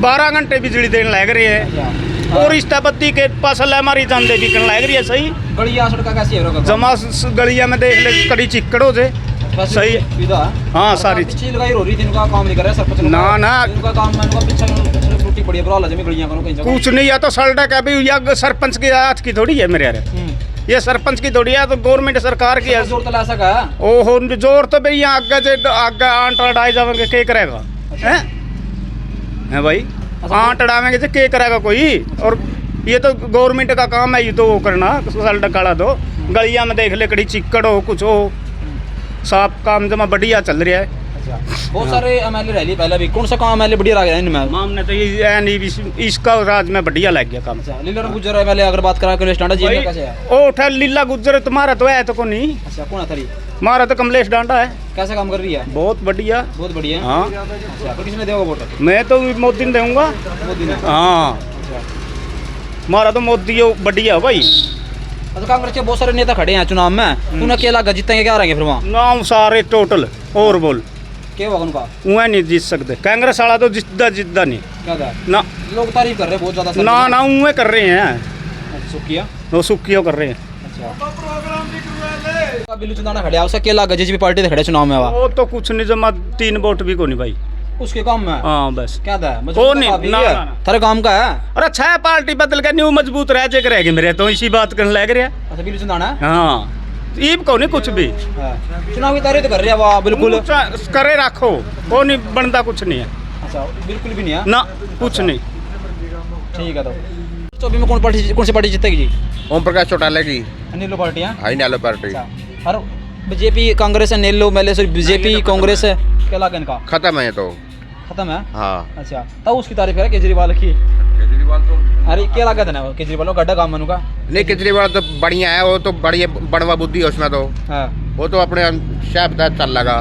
12 घंटे बिजली देने लग रही है और इस बत्ती के पास हमारी जानते बिकन लग रही है सही गलियां सड़का कैसी है जमा गलिया में देख ले कड़ी चिक्कड़ हो जाए सही हाँ सारी चीज लगाई हो रही थी इनका काम नहीं कर रहा सरपंच ना ना इनका काम में इनका पीछे टूटी पड़ी है बुरा लगे गलियां करो कहीं कुछ नहीं या तो सड़क है भाई या सरपंच की हाथ की थोड़ी है मेरे यार ये सरपंच की थोड़ी है तो गवर्नमेंट सरकार की है जोर तो ला सका ओहो जोर तो भाई यहाँ आगे आंटा डाई जाएंगे क्या करेगा है भाई आंट डालेंगे तो क्या करेगा कोई और ये तो गवर्नमेंट का काम है ये तो वो करना सड़क काला तो गलिया में देख ले कड़ी चिक्कड़ हो कुछ हो साफ काम जमा बढ़िया चल रहा है बहुत सारे एमएलए रह लिए पहले भी कौन सा काम एमएलए बढ़िया लग रहा है इनमें मामने तो ये नहीं इसका राज में बढ़िया लग गया काम लीला गुजर एमएलए अगर बात करा कमलेश डांडा जी में कैसे है ओ उठा लीला गुजर तुम्हारा तो है तो को नहीं अच्छा कौन है हमारा तो कमलेश डांडा है कैसा काम कर रही है बहुत बढ़िया हाँ अच्छा तो किसने देगा वोट मैं तो मोदी ने दूंगा मोदी ने हाँ हमारा तो मोदी बढ़िया भाई अच्छा कांग्रेस के बहुत सारे नेता खड़े हैं चुनाव में उन्हें क्या लगा जीतेंगे क्या रहेंगे फिर वहाँ नाम सारे टोटल और बोल क्या होगा उनका वह नहीं जीत सकते कांग्रेस वाला तो जिद्दा नहीं क्या था ना लोग तारीफ कर रहे हैं बहुत ज्यादा ना ना वह कर रहे हैं सुखिया वो सुखियो कर रहे हैं बिल्लू चंदाना खड़े उसका क्या लगा जेजेपी पार्टी खड़े चुनाव में वो तो कुछ नहीं जमा 3 वोट भी को नहीं भाई उसके काम में हाँ बस क्या था वो मजबूत नहीं, काफी ना, है। ना, ना। थारे काम का है। और अच्छा है पार्टी बदल के न्यू मजबूत रह जे करेगी मेरे तो इसी बात करने लग रहा। अच्छा बिल्कुल चंदाना है। हाँ ईब को नहीं कुछ भी हाँ। चुनावी तैयारी तो कर रहे हैं वाह बिल्कुल। करे रखो वो नहीं बनता कुछ नहीं है अच्छा बिल्कुल भी नहीं है ना कुछ नहीं। ठीक है तो 24 में कौन सी पार्टी जीतेगी जी? ओम प्रकाश चौटाला की अनिलो पार्टी है। हाई नालो पार्टी और बीजेपी कांग्रेस अनिलो मेले से बीजेपी कांग्रेस है क्या लगा इनका? खत्म है ये तो खत्म है। हाँ अच्छा तब उसकी तारीफ है केजरीवाल की। केजरीवाल तो अरे क्या लगा था ना केजरीवाल को गड्ढा काम का। नहीं केजरीवाल तो बढ़िया है वो तो बढ़िया बनवा बुद्धि है उसमें तो हाँ वो तो अपने साहब का चल लगा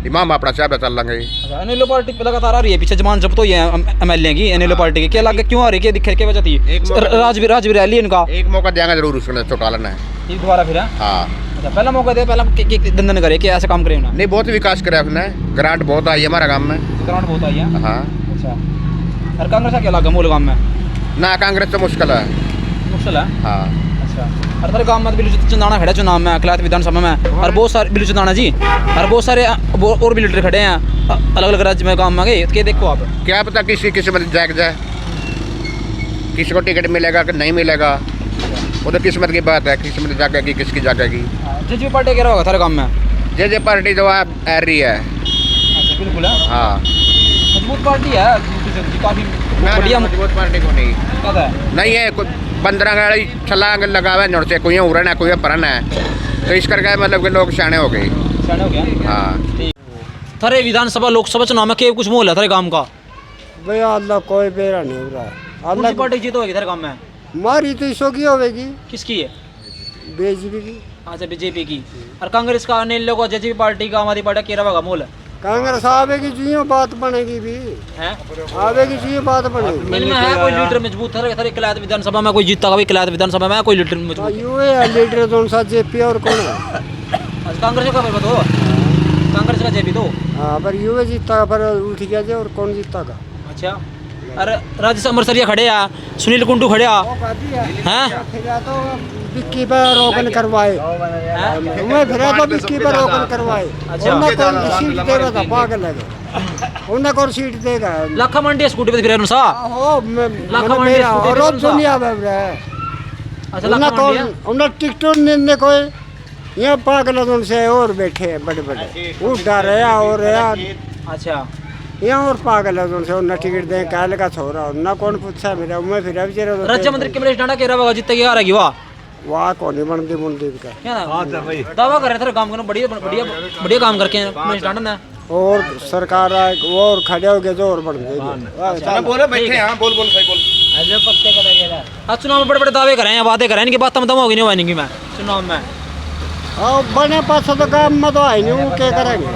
इमाम अपना साहब चल लेंगे। अच्छा अनिलो पार्टी पे लगातार आ रही है पीछे जमान जब तो ये एमएलए की अनिलो पार्टी की क्या लगा क्यों आ रही है दिखे क्या वजह थी? राजवीर रैली इनका एक मौका देंगे जरूर उसने चौटाला ने। ये दोबारा फिर है? हाँ अच्छा पहला मौका दे पहला दंदन करे कि ऐसे काम करे ना। नहीं बहुत विकास करा उसने ग्रांट बहुत आई है हमारा गाँव में। ग्राउंड बहुत आई है। हाँ अच्छा और कांग्रेस का क्या लगा मूल गाँव में? ना कांग्रेस तो मुश्किल है। मुश्किल है। हाँ अच्छा और हर गाँव में बिल्लू चंदाना खड़ा चुनाव में कलायत विधानसभा में और बहुत सारे बिल्लू चंदाना जी और बहुत सारे और भी लीडर खड़े हैं अलग अलग राज्य में गाँव में गए के देखो आप क्या पता किसी किस्मत जाग जाए किसी को टिकट मिलेगा कि नहीं मिलेगा वो तो किस्मत की बात है किस्मत जागेगी किसकी जागेगी। जो पार्टी कह रहा होगा थारे गाँव में? जे पार्टी जो आ रही है। अच्छा बिल्कुल है। हाँ मजबूत पार्टी है काफी बढ़िया मजबूत पार्टी को नहीं पता है नहीं है कोई 15 गाड़ी छलांग लगावे नोट से कोई उड़न है कोई परन है तो इस करके मतलब कि लोग शाणे हो गए। शाणे हो गया। हाँ थारे विधानसभा लोकसभा चुनाव में के कुछ मोल है थारे गाँव का? भैया अल्लाह कोई बेरा नहीं हो रहा है। कौन सी पार्टी जीत होगी थारे गाँव में? मारी तो इसो की होगी किसकी है? बीजेपी की। अच्छा बीजेपी की और कांग्रेस का अनिल लोग जेजेपी पार्टी का हमारी पार्टी केरा होगा मोल कांग्रेस आवेगी जियो बात बनेगी भी है आवेगी जियो बात बनेगी। इनमें है कोई लीडर मजबूत थारे कलायत विधानसभा में कोई जीतता का भी कलायत विधानसभा में कोई लीडर मजबूत? यू है लीडर कौन सा जेपी और कौन है? अच्छा कांग्रेस का बताओ कांग्रेस का जेपी तो हाँ पर यू है जीतता पर उठ गया जे और कौन जीतता का। अच्छा अरे राजेश अमृतसरिया खड़े हैं सुनील कुंडू खड़े हैं तो बिक्की पर रोकन करवाए मैं फिर तो बिक्की पर रोकन करवाए उन्हें कौन सीट देगा था पागल है उन्हें कौन सीट देगा। लाखा मंडी स्कूटी पे फिर सा हो लाखा मंडी स्कूटी रोज दुनिया में अच्छा लाखा मंडी उन्हें टिकट ने कोई यहाँ पागल उनसे और बैठे हैं बड़े बड़े उठ डा रहा और अच्छा यहाँ और पागल है उनसे उन्हें टिकट दें काल का छोरा उन्हें कौन पूछा मेरा मैं फिर बेचारा राज्य मंत्री कमलेश डांडा कह रहा होगा जीतते क्या रहेगी वाह कौन नहीं बनती मुंडीप का दावा कर रहे थे काम करना बढ़िया बढ़िया बढ़िया काम करके कमलेश डांडा ने और सरकार और खड़े हो गए जो और बढ़ गए बोलो बैठे हाँ बोल सही बोल। आज चुनाव में बड़े बड़े दावे कर रहे हैं बातें कर रहे हैं इनकी बात तम होगी नहीं बनेगी मैं चुनाव में बने पास तो काम में तो है नहीं वो क्या करेंगे।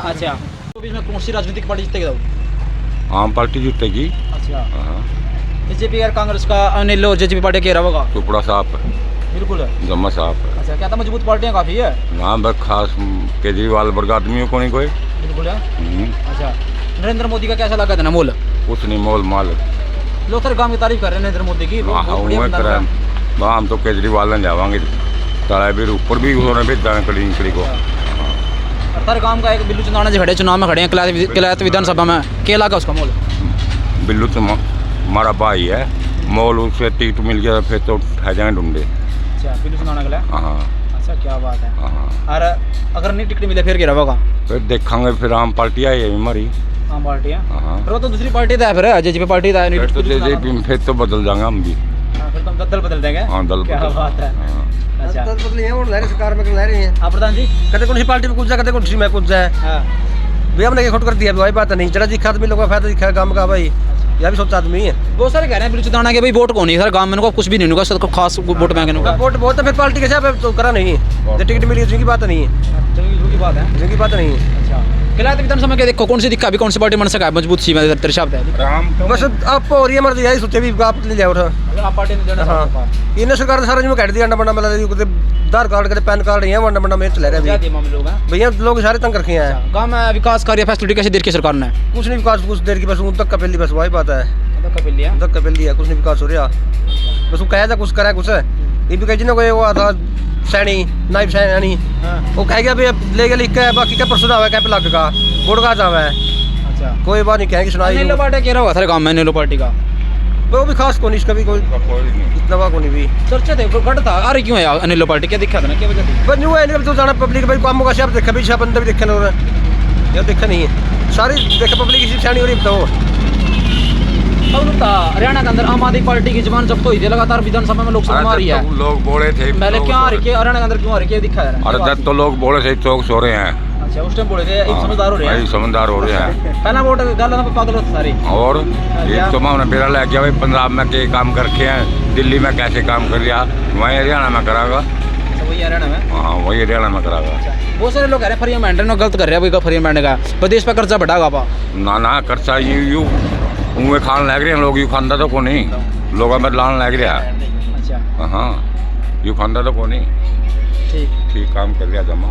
अच्छा में कौन सी राजनीतिक पार्टी जीतेगी? आम पार्टी जीतेगी। अच्छा बीजेपी और कांग्रेस का अनिल जेजेपी पार्टी कह रहा होगा टुकड़ा साफ है बिल्कुल है जम्मा साफ है। अच्छा क्या था मजबूत पार्टियां काफी है ना बस खास केजरीवाल वर्ग आदमियों को नहीं कोई बिल्कुल है। अच्छा नरेंद्र मोदी का कैसा लगा था ना मोल? कुछ नहीं मोल माल लोग सर काम की तारीफ कर रहे हैं नरेंद्र मोदी की वहाँ हम तो केजरीवाल ने जावांगे तड़ा भी ऊपर भी उन्होंने भेजा कड़ी को। हर काम का एक बिल्लू चंदाना जी खड़े चुनाव में खड़े हैं कलायत विधानसभा में क्या लगा उसका मोल? बिल्लू तो हमारा भाई है मोल उससे टिकट मिल गया फिर तो उठा जाएंगे ढूंढे। अच्छा बिल्लू चंदाना के लिए? हाँ अच्छा क्या बात है। हाँ और अगर नहीं टिकट मिले फिर क्या रहेगा? फिर देखेंगे फिर आम पार्टी आई है हमारी आम पार्टी है। हाँ फिर वो तो दूसरी पार्टी था फिर जेजेपी पार्टी था तो जेजेपी फिर तो बदल जाएंगे हम भी। फिर तो हम दल बदल देंगे। हाँ दल क्या बात है। अच्छा सरकार में ले रही है आप प्रधान जी कदे कौन सी पार्टी में कुछ जा कदे कौन सी में कुछ जाए भैया हमने खुद कर दिया भाई बात नहीं जरा दिखा आदमी लोगों का फायदा दिखा काम का भाई यह भी सोचा आदमी है। बहुत सारे कह रहे हैं बिल्लू चंदाना के भाई वोट को नहीं सर गांव में कुछ भी नहीं होगा सर खास वोट बैंक होगा वोट बहुत है फिर पार्टी के हिसाब तो करा नहीं जो टिकट मिली जिनकी बात नहीं है की बात है जिनकी बात नहीं है। अच्छा कलायत विधानसभा के देखो कौन सी दिक्कत भी कौन सी पार्टी बन सका मजबूत सी तेरे शब्द है बस आप हो रही है मर्जी यही सोचे भी आप ले जाओ आप पार्टी ने हाँ इन्हें सरकार ने सारा जिम्मे कट दिया बड़ा मतलब आधार कार्ड के पैन कार्ड है वंडा बंडा मेरे चला रहा है भैया लोग सारे तंग रखे हैं। गाँव में विकास कार्य फैसिलिटी कैसे देर की सरकार ने? कुछ नहीं विकास कुछ देर की बस तक का पहली बस वही बात है तक का पहली है कुछ नहीं विकास हो रहा बस वो कहा था कुछ करा कुछ ये भी कही कोई वो आधा सैनी नाइफ सैनी वो कह गया भाई ले गया लिख के बाकी का परसों जावे कैंप लग का गुड़ का जावे अच्छा कोई बात नहीं कहेंगे सुनाई नीलो पार्टी कह रहा होगा सारे गांव में नीलो पार्टी का वो भी खास कौन इसका भी कोई दवा को नहीं भी चर्चा थे गढ़ था अरे क्यों है अनिलो पार्टी क्या दिक्कत है ना क्या वजह थी बस न्यू है नहीं तो जाना पब्लिक भाई काम होगा सब देखा भी सब बंदा भी देखने हो रहा है यार देखा नहीं है सारी देखा पब्लिक इसी सियाणी हो रही बताओ अब था हरियाणा के अंदर आम आदमी पार्टी की जबान जब्त हुई थी लगातार विधानसभा में लोकसभा में आ रही है लोग बोले थे पहले क्या आ रही है हरियाणा के अंदर क्यों आ रही है दिखा है अरे जब तो लोग बोले थे चौक सो रहे हैं अच्छा उस टाइम बोले थे एक समझदार हो रहे हैं समझदार हो रहे हैं पहला वोट गल पागल होते सारे और ये तो मैं बेरा ले गया भाई पंजाब में के काम करके हैं दिल्ली में कैसे काम कर लिया वहीं हरियाणा में करागा वही हरियाणा में हाँ वही हरियाणा में करागा बहुत सारे लोग कह रहे हैं फरिया मैंडन गलत कर रहे हैं फरिया मैंडन का प्रदेश पर कर्जा बढ़ागा पा ना खर्चा यू उन्हें खान लग रहे हैं लोग यू खानदा तो को नहीं लोगों में लान लग रहा अच्छा हाँ यू खानदा तो को नहीं ठीक काम कर लिया जमा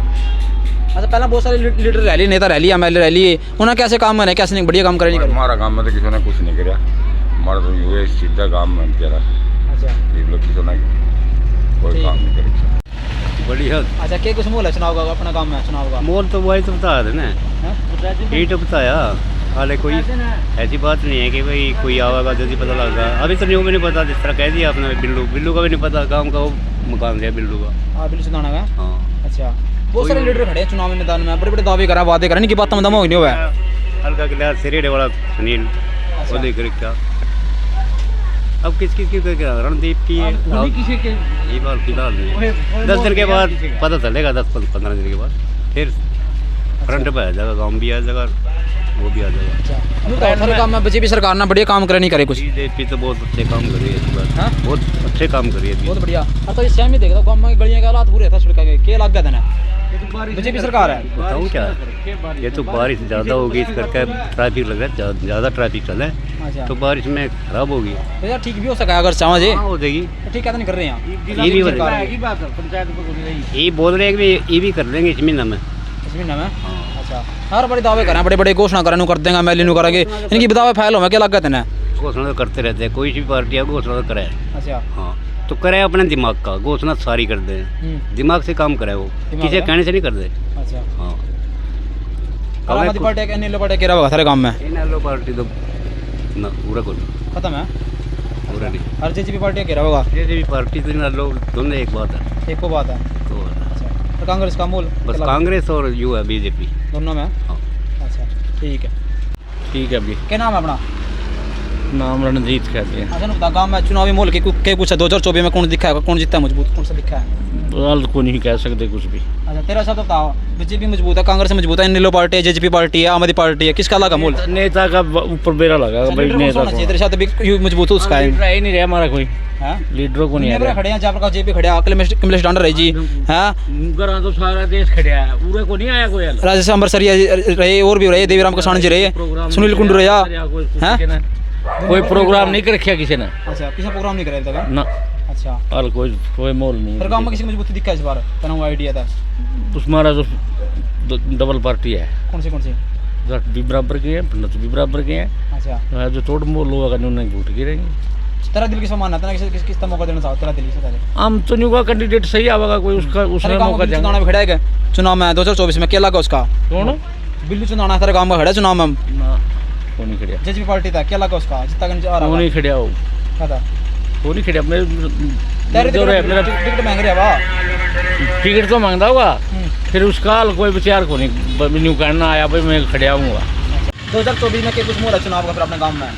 अच्छा पहला बहुत सारे लीडर रैली नेता रैली एमएलए रैली उन्होंने कैसे काम करे कैसे नहीं बढ़िया काम करे नहीं हमारा काम में तो किसी ने कुछ नहीं किया हमारा तो ये सीधा काम में तेरा अच्छा ये लोग किसी ने कोई काम नहीं करे बढ़िया अच्छा क्या कुछ मोल है चुनाव का अपना काम है चुनाव का मोल तो वही तो बता देना यही तो बताया हाले कोई ऐसी बात नहीं है कि भाई कोई आवेगा जल्दी पता लगेगा अभी तो न्यू में नहीं पता जिस तरह कह दिया आपने बिल्लू का भी नहीं पता गाँव का वो मकान है बिल्लू का हाँ बिल्लू चुनाना का हाँ अच्छा बहुत सारे लीडर खड़े हैं चुनाव मैदान में बड़े बड़े दावे करा वादे करा नहीं की बात दम हो नहीं हुआ हल्का किला सिरेडे वाला सुनील वो देख रहे क्या अब किस किस की रणदीप की है ये बात फिलहाल नहीं 10 दिन के बाद पता चलेगा 10-15 दिन के बाद फिर फ्रंट पे आ जाएगा गाँव भी आ जाएगा वो भी आ जाएगा सारे काम में बीजेपी सरकार ने बढ़िया काम करे नहीं करे कुछ बीजेपी तो बहुत अच्छे काम कर रही है बहुत अच्छे काम कर रही है बहुत बढ़िया अब तो इस टाइम ही देखा गाँव में गलियाँ के हालात बुरे था सड़क के क्या लग गया था बीजेपी सरकार है बताऊँ क्या ये तो बारिश ज़्यादा होगी इस करके ट्रैफिक लग रहा है ज़्यादा ट्रैफिक चले तो बारिश में खराब होगी तो यार ठीक भी हो सका अगर चाहो जे हो जाएगी ठीक है नहीं कर रहे हैं ये भी ये बोल रहे हैं कि ये भी कर लेंगे इस महीने में अच्छा हर बड़े दावे करें बड़े बड़े घोषणा करें कर देंगे एमएलए नु करेंगे इनकी दावे फैल हो क्या लग गए ना घोषणा तो करते रहते हैं कोई सी पार्टी है घोषणा तो करे अच्छा हाँ तो करे अपने दिमाग का घोषणा सारी कर दे दिमाग से काम करे वो किसी कहने से नहीं कर दे अच्छा हाँ आम आदमी पार्टी के नीलो पार्टी केरा होगा सारे काम में नीलो पार्टी तो ना पूरा कुछ खत्म है पूरा नहीं हर जेजेपी पार्टी केरा होगा जेजेपी पार्टी तो नीलो दोनों एक बात है एक बात है तो कांग्रेस का मूल बस कांग्रेस और यू है बीजेपी दोनों में अच्छा ठीक है अभी क्या नाम है अपना नाम रणजीत कहते हैं अच्छा ना गाँव में चुनावी मूल के कुछ है 2024 में कौन दिखा है कौन जीता है मजबूत कौन सा दिखा है बाल को नहीं कह सकते कुछ भी अच्छा तेरा साथ बताओ बीजेपी मजबूत है कांग्रेस मजबूत है नीलो पार्टी है जेजेपी पार्टी है आम आदमी पार्टी है किसका लगा मूल नेता का ऊपर बेरा लगा भाई नेता तेरे साथ भी मजबूत है उसका है नहीं रहा हमारा कोई लीडरों को नहीं है खड़े हैं जहाँ पर जेपी खड़े कमलेश डांडर है जी हैं घर तो सारा देश खड़े है पूरे को नहीं आया कोई राजेश अंबरसरिया रहे और भी रहे देवीराम कसाण जी रहे सुनील कुंडू रहा हैं कोई प्रोग्राम नहीं कर रखा किसी ने अच्छा किसी प्रोग्राम नहीं कराया था ना अच्छा हाल कोई मोल नहीं फिर गांव में किसी मजबूती दिखा इस बार तना आइडिया था उसमारा जो डबल पार्टी है कौन सी जट भी बराबर के हैं पंडित भी बराबर के हैं अच्छा जो तोड़ मोल होगा उन्हें वोट गिरेंगे तेरा दिल की सम्मान है किस का मौका देना चाहो तेरा दिल से हम तो नहीं होगा कैंडिडेट सही आवेगा कोई उसका उसने मौका देंगे चुनाव में खड़ा है चुनाव में 2024 में क्या लगा उसका कौन बिल्लू चुनाव तेरे गांव में खड़ा चुनाव में वो नहीं खड़िया जेजेपी पार्टी था क्या लगा उसका जितना आ रहा वो नहीं खड़िया वो क्या था वो नहीं खड़िया तेरे टिकट मांग रहा वाह टिकट तो मांगता होगा फिर उसका कोई विचार को नहीं न्यू कहना आया भाई मैं खड़िया हूँ 2024 में के कुछ मोल है चुनाव का फिर अपने गांव में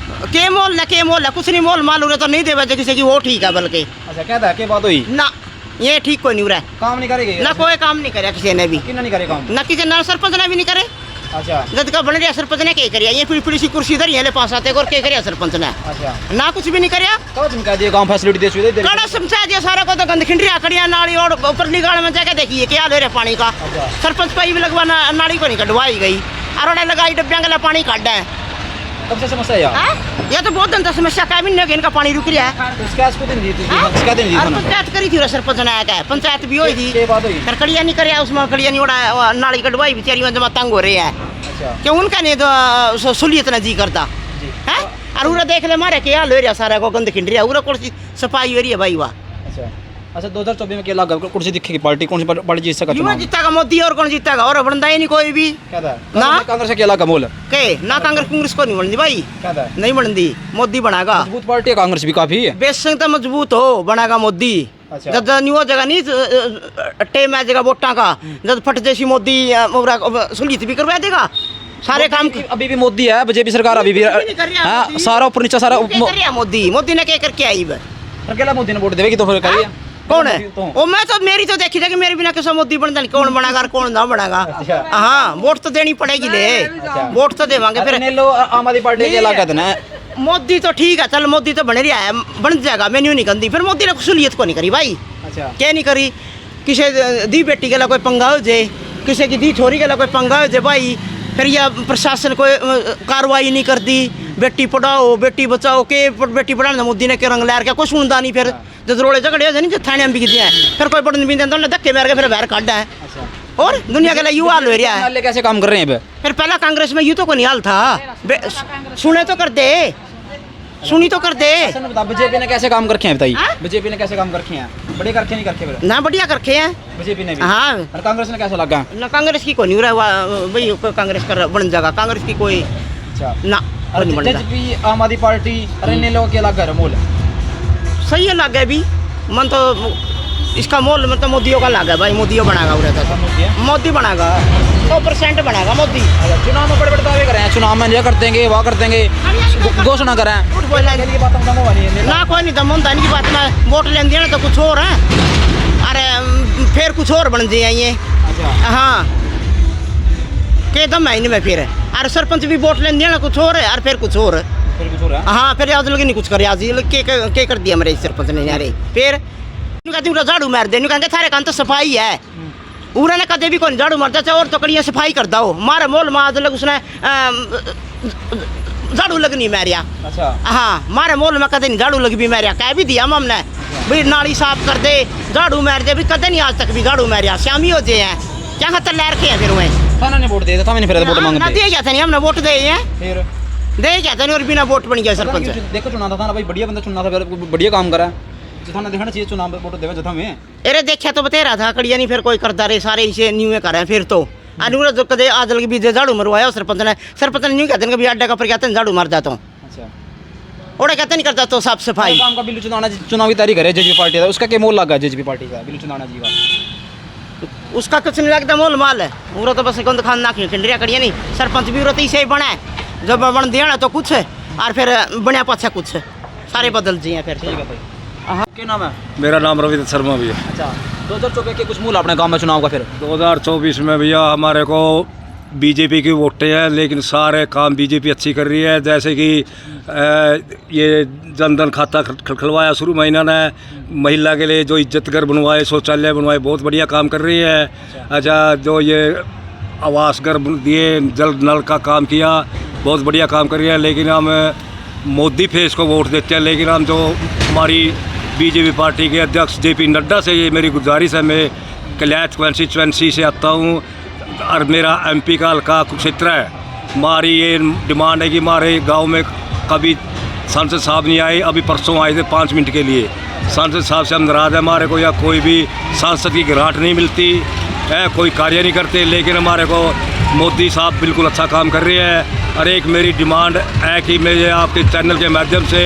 के मोल है कुछ नहीं मोल मालूम है तो नहीं देवे किसी की वो ठीक है बल्कि अच्छा क्या था क्या बात हुई ना ये ठीक कोई नहीं रहा काम नहीं करेगी ना कोई काम नहीं करे किसी ने भी नहीं करे काम ना किसी ना सरपंच ने भी नहीं करे अच्छा जद का बन रहा सरपंच ने क्या करिया ये पुलिस की कुर्सी इधर ही पास आते और क्या करिया सरपंच ने अच्छा ना कुछ भी नहीं करिया कह दिया गांव फैसिलिटी दे सुविधा कड़ा समझा दिया सारा को तो गंद खिंडरिया कड़िया नाली और ऊपरली गाड़ में जाकर देखिए क्या ले रहे पानी का सरपंच पाई भी लगवा नाली को नहीं कटवाई गई और लगाई डब्बियां के पानी काट है कब से समस्या है ये तो बहुत दिन तक समस्या का भी नहीं इनका पानी रुक रहा है पंचायत करी थी सरपंच ने आया पंचायत भी हुई थी फिर कड़िया नहीं करे उसमें कड़िया नहीं उड़ा नाली कटवाई बेचारी में जमा तंग हो रहे हैं क्यों उनका नहीं तो सुलियत ना जी करता है और उरा देख ले मारे क्या ले रहा सारा को गंद खिंड रहा उरा कौन सी सफाई हो रही है भाई वाह अच्छा 2024 में क्या लगा कुर्सी दिखेगी पार्टी कौन सी पार्टी जीत सका युवा जीतेगा मोदी और कौन जीतेगा और बनता ही नहीं कोई भी ना कांग्रेस का क्या लगा मोल के ना कांग्रेस को नहीं बनती भाई नहीं बनती मोदी बनाएगा मजबूत पार्टी है कांग्रेस भी काफी है बेशक तो मजबूत हो बनाएगा मोदी जब नहीं हो जगह नहीं टेम आ जाएगा वोटा का जब फट जैसी मोदी सुलियत भी करवा देगा सारे काम की। अभी भी मोदी है बीजेपी सरकार अभी भी हाँ सारा ऊपर नीचे सारा मोदी ने क्या करके आई अकेला मोदी ने वोट देगी तो फिर करिए कौन है ओ मैं तो मेरी तो देखी जाएगी मेरे बिना कैसा मोदी बनता नहीं कौन बनाएगा और कौन ना बनाएगा हाँ वोट तो देनी पड़ेगी ले वोट तो देवांगे फिर आम आदमी पार्टी के लागत ना मोदी तो ठीक है चल मोदी तो बन रहा है बन जाएगा मैं नहीं कहती फिर मोदी ने सहूलियत को नहीं करी भाई क्या नहीं करी किसी दी बेटी के लिए कोई पंगा हो जाए किसी की दी छोरी के लिए कोई पंगा हो जाए भाई फिर यह प्रशासन कोई कार्रवाई नहीं करती बेटी पढ़ाओ बेटी बचाओ के बेटी पढ़ाने मोदी ने के रंग लहर क्या कोई सुनता नहीं फिर जब रोड़े झगड़े हो नहीं थाने में बिक दिया फिर कोई पढ़ने भी देता धक्के मार के फिर बाहर काटा है और दुनिया के लिए युवा हाल हो रहा है कैसे काम कर रहे हैं फिर पहला कांग्रेस में यूँ तो कोई हाल था सुने तो कर दे सुनी तो कर दे बीजेपी ने कैसे काम करके हैं बताइए बीजेपी ने कैसे काम करके हैं बढ़िया करके नहीं करके ना बढ़िया करके हैं बीजेपी ने भी हाँ और कांग्रेस ने कैसा लगा ना कांग्रेस की कोई नहीं रहा भाई कांग्रेस का बन जाएगा कांग्रेस की कोई ना बीजेपी आम आदमी पार्टी अरे लोग क्या लगा मोल सही है लग गया अभी मन तो इसका मोल मतलब मोदियों का लगा भाई मोदियों बनाएगा उधर मोदी बनाएगा 100% बनाएगा मोदी चुनाव में बड़े बड़े दावे करें चुनाव में यह कर देंगे वह कर देंगे घोषणा करें ना कोई नहीं दम होता इनकी बात में वोट लेन दिया तो कुछ और है अरे फिर कुछ और बन जाए ये हाँ के दम है इनमें फिर अरे सरपंच भी वोट लेन दिया कुछ और है और फिर कुछ और हाँ फिर आज लोग नहीं कुछ करे आज के कर दिया मेरे सरपंच ने यार फिर झाड़ू मार दे कहेंगे थारे काम तो सफाई है उन्होंने ने कदे भी कोई झाड़ू मारता चाहे और तो कड़ियाँ सफाई कर दो मारे मोल माज लग उसने झाड़ू लगनी मारिया हाँ मारे मोल में कदे नहीं झाड़ू लग भी मारिया कह भी दिया हमने भाई नाली साफ कर दे झाड़ू मार दे भी कदे नहीं आज तक भी झाड़ू मारिया श्यामी हो जाए हैं क्या खतर लै रखे हैं फिर वह थाना ने वोट दे था मैंने फिर वोट मांगते दिया क्या था नहीं हमने वोट दे हैं फिर दे क्या था नहीं और बिना वोट बन गया सरपंच देखो चुना था भाई बढ़िया बंदा चुना था बढ़िया काम करा जितना देखना चाहिए चुनाव में वोट देवे जथा में अरे देखा तो बतेरा था कड़िया नहीं फिर कोई करता रहे सारे इसे न्यू कर रहे हैं फिर तो अनुरा जो कदे आजल के बीच झाड़ू मरवाया सरपंच ने न्यू कहते हैं कि अड्डा का पर कहते हैं झाड़ू मार जाता हूँ और कहते नहीं करता तो साफ सफाई काम का बिल्लू चुनाना चुनावी तैयारी करे जेजेपी पार्टी का उसका क्या मोल लगा जेजेपी पार्टी का बिल्लू चुनाना जी का उसका कुछ नहीं लगता मोल माल है वो तो बस कौन खान ना खिंडरिया कड़िया नहीं सरपंच भी तो इसे ही बना है जब बन दिया ना तो कुछ और फिर बनया पाछा कुछ सारे बदल जी हैं फिर ठीक है भाई क्या नाम है मेरा नाम रविंद्र शर्मा भैया अच्छा 2024 के कुछ मूल अपने गांव में चुनाव का फिर 2024 में भैया हमारे को बीजेपी की वोटें हैं लेकिन सारे काम बीजेपी अच्छी कर रही है जैसे कि ये जनधन खाता खुलवाया शुरू महीना ने महिला के लिए जो इज्जत घर बनवाए शौचालय बनवाए बहुत बढ़िया काम कर रही है अच्छा जो ये आवास घर दिए जल नल का काम किया बहुत बढ़िया काम कर रही है लेकिन हम मोदी फेस को वोट देते हैं लेकिन हम जो हमारी बीजेपी पार्टी के अध्यक्ष जेपी नड्डा से ये मेरी गुजारिश है मैं कल्याण कॉन्स्टिट्यूंसी से आता हूँ और मेरा एमपी का हल्का क्षेत्र है हमारी ये डिमांड है कि हमारे गांव में कभी सांसद साहब नहीं आए अभी परसों आए थे 5 मिनट के लिए सांसद साहब से हम नाराज़ है हमारे को या कोई भी सांसद की ग्रांट नहीं मिलती है कोई कार्य नहीं करते लेकिन हमारे को मोदी साहब बिल्कुल अच्छा काम कर रहे हैं और एक मेरी डिमांड है कि मैं ये आपके चैनल के माध्यम से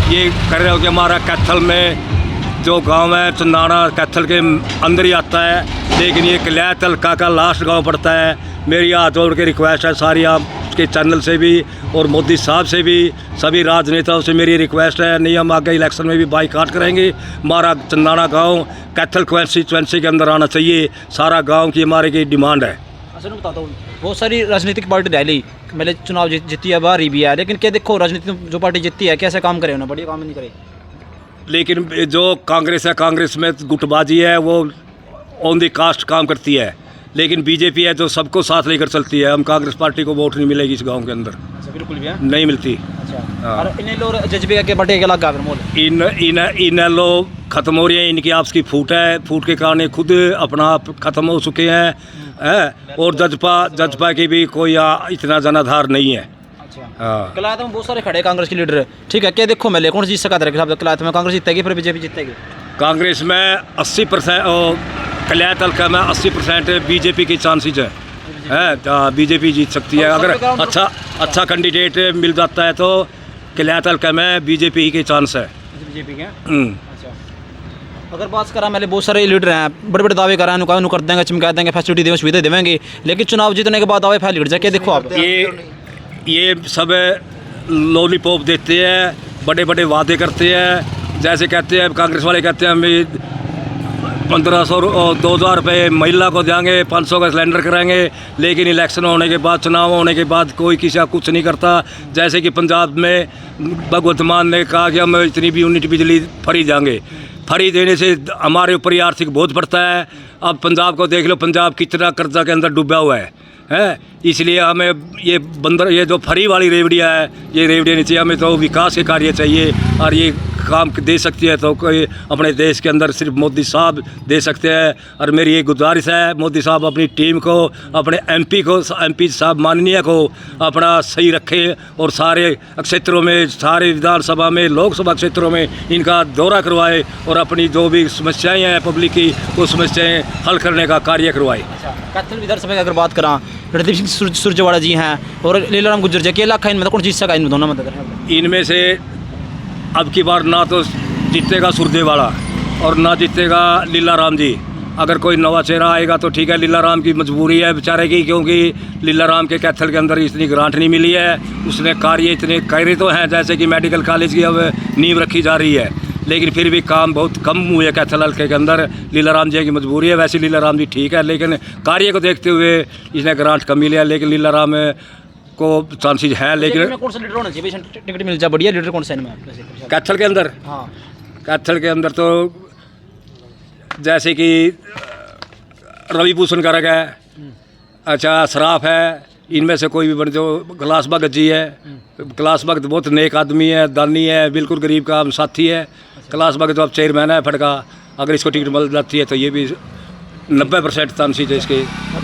ये कर रहा हूँ कि हमारा कैथल में जो गांव है चंदाना कैथल के अंदर ही आता है लेकिन ये कल्याण हल्का का लास्ट गांव पड़ता है मेरी हाथ जोड़ के रिक्वेस्ट है सारी आपके चैनल से भी और मोदी साहब से भी सभी राजनेताओं से मेरी रिक्वेस्ट है नहीं हम आगे इलेक्शन में भी बाईकाट करेंगे हमारा चंदाना गांव कैथल कॉन्स्टिट्यूंसी के अंदर आना चाहिए सारा गांव की हमारे की डिमांड है अच्छा बताता हूँ बहुत सारी राजनीतिक पार्टी रैली मैंने चुनाव जीती है बाहर भी है लेकिन क्या देखो राजनीति जो पार्टी जीतती है कैसे काम करे उन्हें बढ़िया काम नहीं करे लेकिन जो कांग्रेस है कांग्रेस में गुटबाजी है वो ऑन दी कास्ट काम करती है लेकिन बीजेपी है जो सबको साथ लेकर चलती है हम कांग्रेस पार्टी को वोट नहीं मिलेगी इस गांव के अंदर बिल्कुल भी नहीं मिलती और इन लोग जेजेपी के पार्टी के लगा इन लोग खत्म हो रही है इनकी आपस की फूट है फूट के कारण खुद अपना आप खत्म हो चुके हैं और जजपा की भी कोई इतना जनाधार नहीं है कलायत में बहुत सारे खड़े कांग्रेस के लीडर ठीक है क्या देखो मैं कौन जीत सका तेरे हिसाब से कलायत में कांग्रेस जीतेगी फिर बीजेपी जीतेगी कांग्रेस में 80% कल्याण हल्का में 80% बीजेपी की चांसेस है बीजेपी जीत सकती है। अगर अच्छा कैंडिडेट मिल जाता है तो कल्याण हल्का में बीजेपी के चांस है। बीजेपी के अगर बात करा मैंने बहुत सारे लीडर हैं बड़े बड़े दावे कर रहे हैं कर देंगे चमका देंगे फैसिलिटी देंगे सुविधा देंगे लेकिन चुनाव जीतने के बाद दावे फैल गिर जाए। देखो आप ये सब लॉलीपॉप देते हैं, बड़े बड़े वादे करते हैं। जैसे कहते हैं कांग्रेस वाले कहते हैं हम 1500 2000 रुपये महिला को देंगे, 500 का सिलेंडर कराएंगे, लेकिन इलेक्शन होने के बाद चुनाव होने के बाद कोई किसी का कुछ नहीं करता। जैसे कि पंजाब में भगवंत मान ने कहा कि हम इतनी भी यूनिट बिजली फ्री देंगे। फ्री देने से हमारे ऊपर ही आर्थिक बोझ पड़ता है। अब पंजाब को देख लो, पंजाब कितना कर्जा के अंदर डूबा हुआ है इसलिए हमें ये जो फ्री वाली रेवड़ियाँ है ये रेवड़ियाँ नहीं चाहिए, हमें तो विकास के कार्य चाहिए। और ये काम दे सकती है तो कोई अपने देश के अंदर सिर्फ मोदी साहब दे सकते हैं। और मेरी ये गुजारिश है मोदी साहब अपनी टीम को, अपने एमपी साहब माननीय को अपना सही रखे और सारे क्षेत्रों में, सारे विधानसभा में, लोकसभा क्षेत्रों में इनका दौरा करवाए और अपनी जो भी समस्याएं हैं पब्लिक की वो समस्याएं हल करने का कार्य करवाए। कैथल विधानसभा की अगर बात करा रणदीप सिंह सुरजेवाला जी हैं और लीलाराम गुर्जर जी, क्या इलाका इनमें कौन जीत सका? इनमें दोनों मतलब इनमें से अब की बार ना तो जीतेगा सुरजेवाला और ना जीतेगा लीलाराम जी। अगर कोई नवा चेहरा आएगा तो ठीक है। लीलाराम की मजबूरी है बेचारे की, क्योंकि लीलाराम के कैथल के अंदर इतनी ग्रांट नहीं मिली है। उसने कार्य इतने कार्य तो हैं, जैसे कि मेडिकल कॉलेज की अब नींव रखी जा रही है, लेकिन फिर भी काम बहुत कम हुए कैथल हल्के के अंदर। लीलाराम जी की मजबूरी है। वैसे लीलाराम जी ठीक है, लेकिन कार्य को देखते हुए इसने ग्रांट कम मिली है, लेकिन लीलाराम को चांसेस हैं। लेकिन कौन सा लीडर होना चाहिए टिकट मिल जाए? बढ़िया लीडर कौन सा इनमें कैथल के अंदर? हाँ, कैथल के अंदर तो जैसे कि रवि भूषण गर्ग है, अच्छा सराफ है, इनमें से कोई भी बन जो कैलाश भगत जी है। कैलाश भगत बहुत नेक आदमी है, दानी है, बिल्कुल गरीब का हम साथी है। कैलाश भगत तो अब चेयरमैन है फटका, अगर इसको टिकट मिल जाती है तो ये भी 90% चांसेस है इसके।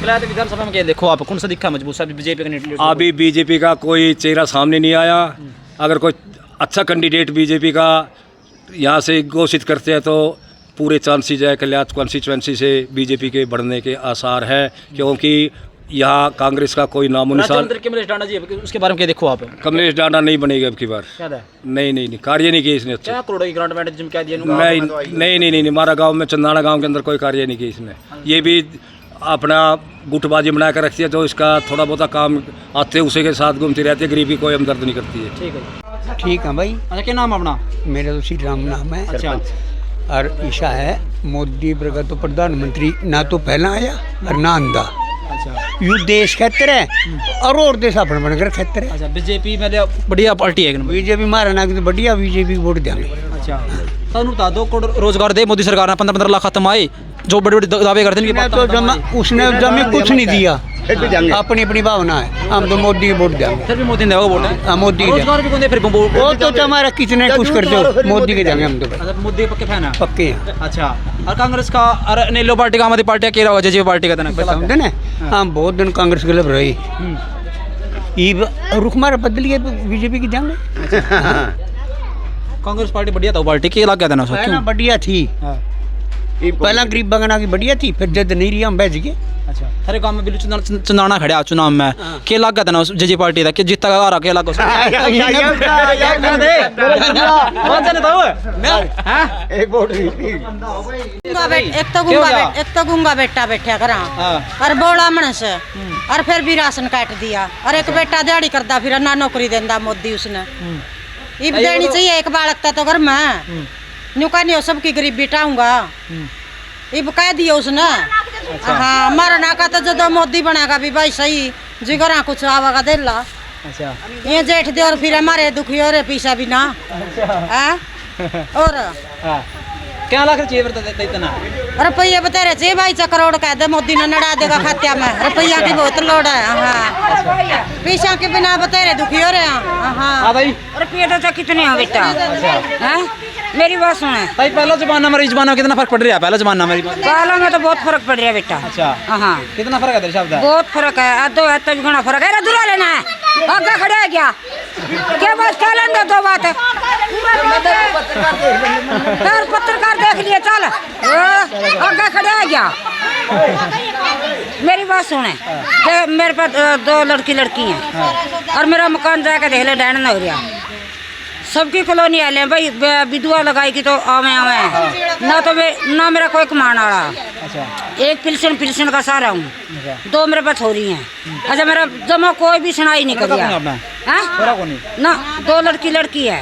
विधानसभा में क्या देखो आप कौन सा दिखा मजबूत? बीजेपी का अभी बीजेपी का कोई चेहरा सामने नहीं आया। अगर कोई अच्छा कैंडिडेट बीजेपी का यहाँ से घोषित करते हैं तो पूरे चांसेस है कल्याण कॉन्स्टिट्यूएंसी से बीजेपी के बढ़ने के आसार हैं, क्योंकि यहाँ कांग्रेस का कोई नामो निशान। कमलेश डांडा जी उसके बारे में क्या देखो आप? कमलेश डांडा नहीं बनेगा अब की बार। नहीं कार्य नहीं किया इसने। अच्छा, करोड़ों की ग्रांट मैंने क्या दिया? नहीं हमारा गांव में चंदाना गांव के अंदर कोई कार्य नहीं किया इसने। ये भी अपना गुटबाजी बना कर रखती है, जो इसका थोड़ा बहुत काम आते उसी के साथ घूमती रहती है, गरीब की कोई हमदर्द नहीं करती है। ठीक है भाई। अच्छा, क्या नाम अपना? मेरा तो श्री राम नाम है। अच्छा, और ईशा है मोदी प्रगत तो प्रधानमंत्री ना तो पहला आया और ना आंदा। अच्छा, यू देश खेतर है और देश अपना बनकर खेतर है। अच्छा, बीजेपी में बढ़िया पार्टी है। बीजेपी मारा ना तो बढ़िया बीजेपी वोट देंगे। अच्छा, तो बता दो करोड़ रोजगार दे मोदी सरकार ने, 15-15 लाख खत्म आए जो बड़े बड़े दावे करते हैं। तो जमा उसने जमी कुछ नहीं दिया, अपनी अपनी भावना है। हम तो मोदी की वोट देंगे। फिर भी मोदी ने वोट है। मोदी रोजगार भी कौन दे? फिर वो तो हमारा कितने कुछ करते हो, मोदी के देंगे हम तो। अच्छा, मोदी पक्के फैन है? पक्के हैं। अच्छा, और कांग्रेस का और नेलो पार्टी का, आम आदमी पार्टी का होगा, जेजेपी पार्टी का समझे ना? हम बहुत दिन कांग्रेस के लिए रही, रुख मारा बदल गया बीजेपी की देंगे। कांग्रेस पार्टी बढ़िया था, पार्टी के लग गया था ना, बढ़िया थी पहला गरीब बगना की बढ़िया थी, फिर जद नहीं रही हम बैठ गए। अच्छा, हर गांव में बिल्कुल चंदाना खड़ा चुनाव में के लग गया था ना जेजे पार्टी का, कि जीता का आ रहा के लग एक तो गूंगा बेटा बैठा करा और बोला मनस और फिर भी राशन काट दिया, और एक बेटा दिहाड़ी करता फिर ना नौकरी देंदा मोदी उसने। इब देनी चाहिए एक बालकता तो घर में नुका नहीं हो, सबकी गरीबी टाऊंगा। इब कह दिया उसने। हाँ, मरना का तो जो मोदी बनेगा भी भाई सही जिगरा कुछ आवागा दे ला। अच्छा, ये जेठ दे और फिर हमारे दुखी हो रहे पीछा भी ना। और क्या लाख चाहिए इतना? रुपये बता रहे चाहिए भाई, करोड़ कह दे मोदी ने नड़ा देगा खात्या में। रुपया की बहुत लोड है। हाँ, पीछा के बिना बता रहे दुखी हो रहे हैं। हाँ, रुपये तो कितने हैं बेटा? मेरी बात सुने भाई, पहला जमाना में जमाना कितना फर्क पड़ रहा है? पहला जमाना में पहला में तो बहुत फर्क पड़ रहा है बेटा। अच्छा, हाँ, कितना फर्क है तेरे शब्द? बहुत फर्क है, दो है तो घना फर्क है। दूल्हा लेना है, आगे खड़ा है क्या? क्या बात क्या लेंगे? दो बात है। फिर पत्रकार देख लिए चल आगे खड़े आ गया। मेरी बात सुने, मेरे पास 2 लड़की हैं और मेरा मकान जाके देख ले डैन हो रहा। सबकी कॉलोनी आ ले भाई, विधवा लगाई की तो आवे ना तो ना मेरा कोई कमान वाला। एक पिल्सन का सारा हूँ, 2 मेरे पास हो रही हैं। अच्छा मेरा जमा कोई भी सुनाई नहीं कर रहा ना। 2 लड़की है,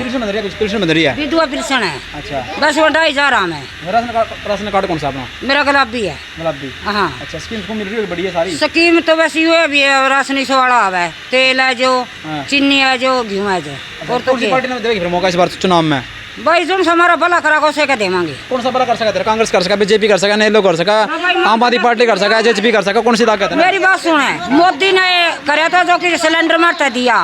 विधवा पिल्सन है। अच्छा बस वो 2,500 है। राशन कार्ड कौन सा अपना? मेरा गुलाबी है। गुलाबी, हाँ। अच्छा स्कीम को मिल रही है बढ़िया सारी? स्कीम तो बस ये भी है, राशन वाला है, तेल है जो, चीनी है जो, घी है जो। और तो पार्टी ने देगी फिर मौका इस बार चुनाव में? भाई जो हमारा भला करा उसे क्या देवांगे। कौन सा भला कर सका? कांग्रेस कर सका, बीजेपी कर सका, नेलो कर सका, आम आदमी पार्टी कर सका, जेजेपी कर सका, कौन सी ताकत है? मेरी बात सुने, मोदी ने करे तो जो कि सिलेंडर मारता दिया।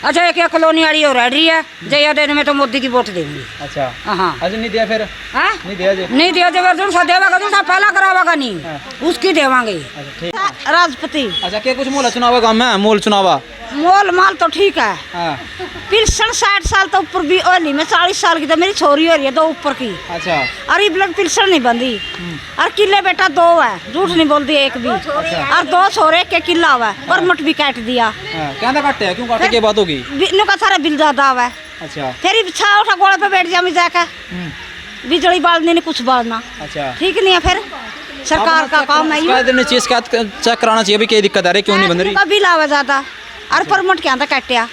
अच्छा एक कॉलोनी वाली और रह रही है जया देने में तो मोदी की वोट देंगी। अच्छा हाँ। आज नहीं दिया फिर? नहीं दिया जब जो सा देवागा जो सा पहला करावागा नहीं, उसकी देवांगे। राजपति। अच्छा क्या कुछ मोल चुनाव का काम है? मोल चुनावा मोल माल तो ठीक है। पिल्सन 60 साल तो ऊपर भी ओली में 40 साल की तो मेरी छोरी हो रही है 2 ऊपर की। अच्छा। अरे ब्लड पिल्सन नहीं बंदी और किले बेटा 2 है, झूठ नहीं बोलती एक भी। और 2 छोरे के किला हुआ है, परमट भी काट दिया। क्या काटे है? क्यों काटे की बात होगी? नु का सारा बिल ज्यादा हुआ है। अच्छा। फिर छा उठा गोड़े पे बैठ जा जाकर बिजली बालने ने कुछ बालना। अच्छा। ठीक नहीं है, फिर सरकार का काम है ये। चीज का चेक कराना चाहिए, क्या दिक्कत है? क्यों नहीं बन रही? बिल आवा ज्यादा और परमट क्या था काटिया?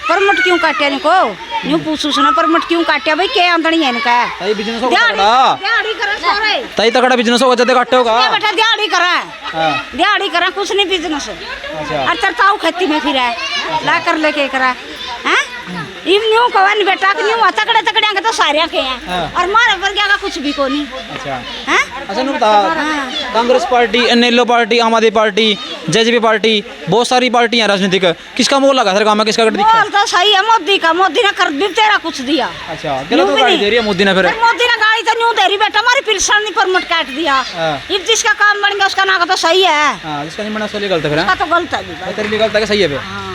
परमट क्यों काटिया इनको? न्यू पूछू सुना परमट क्यों काटिया भाई? क्या आंदनी है इनका? तई बिजनेस होगा तगड़ा, दिहाड़ी करे सारे। तई तगड़ा बिजनेस होगा जदे काटे होगा। ये बेटा दिहाड़ी करे। हां दिहाड़ी करे, कुछ नहीं बिजनेस। अच्छा। और चरताऊ खेती में फिर है ला कर लेके करा हैं। इव न्यू कवन बेटा के न्यू तगड़े के तो सारे के हैं और मारे पर क्या का कुछ भी को नहीं। अच्छा हैं? अच्छा नु बता, कांग्रेस पार्टी, नेलो पार्टी, आम आदमी पार्टी, जेजेपी पार्टी, बहुत सारी पार्टियां राजनीतिक, किसका मोल लगा सर काम में? किसका दिखा? मोल तो सही है मोदी का। मोदी ने कर भी तेरा कुछ दिया। अच्छा गलत तो गाड़ी दे रही है मोदी ने। फिर मोदी ने गाड़ी तो न्यू दे रही बेटा, हमारी पिल्सन नहीं परमट काट दिया। इब जिसका काम बन गया उसका ना तो सही है। हां जिसका नहीं बना उसका गलत है। फिर उसका तो गलत है भाई। तेरे लिए गलत है कि सही है? फिर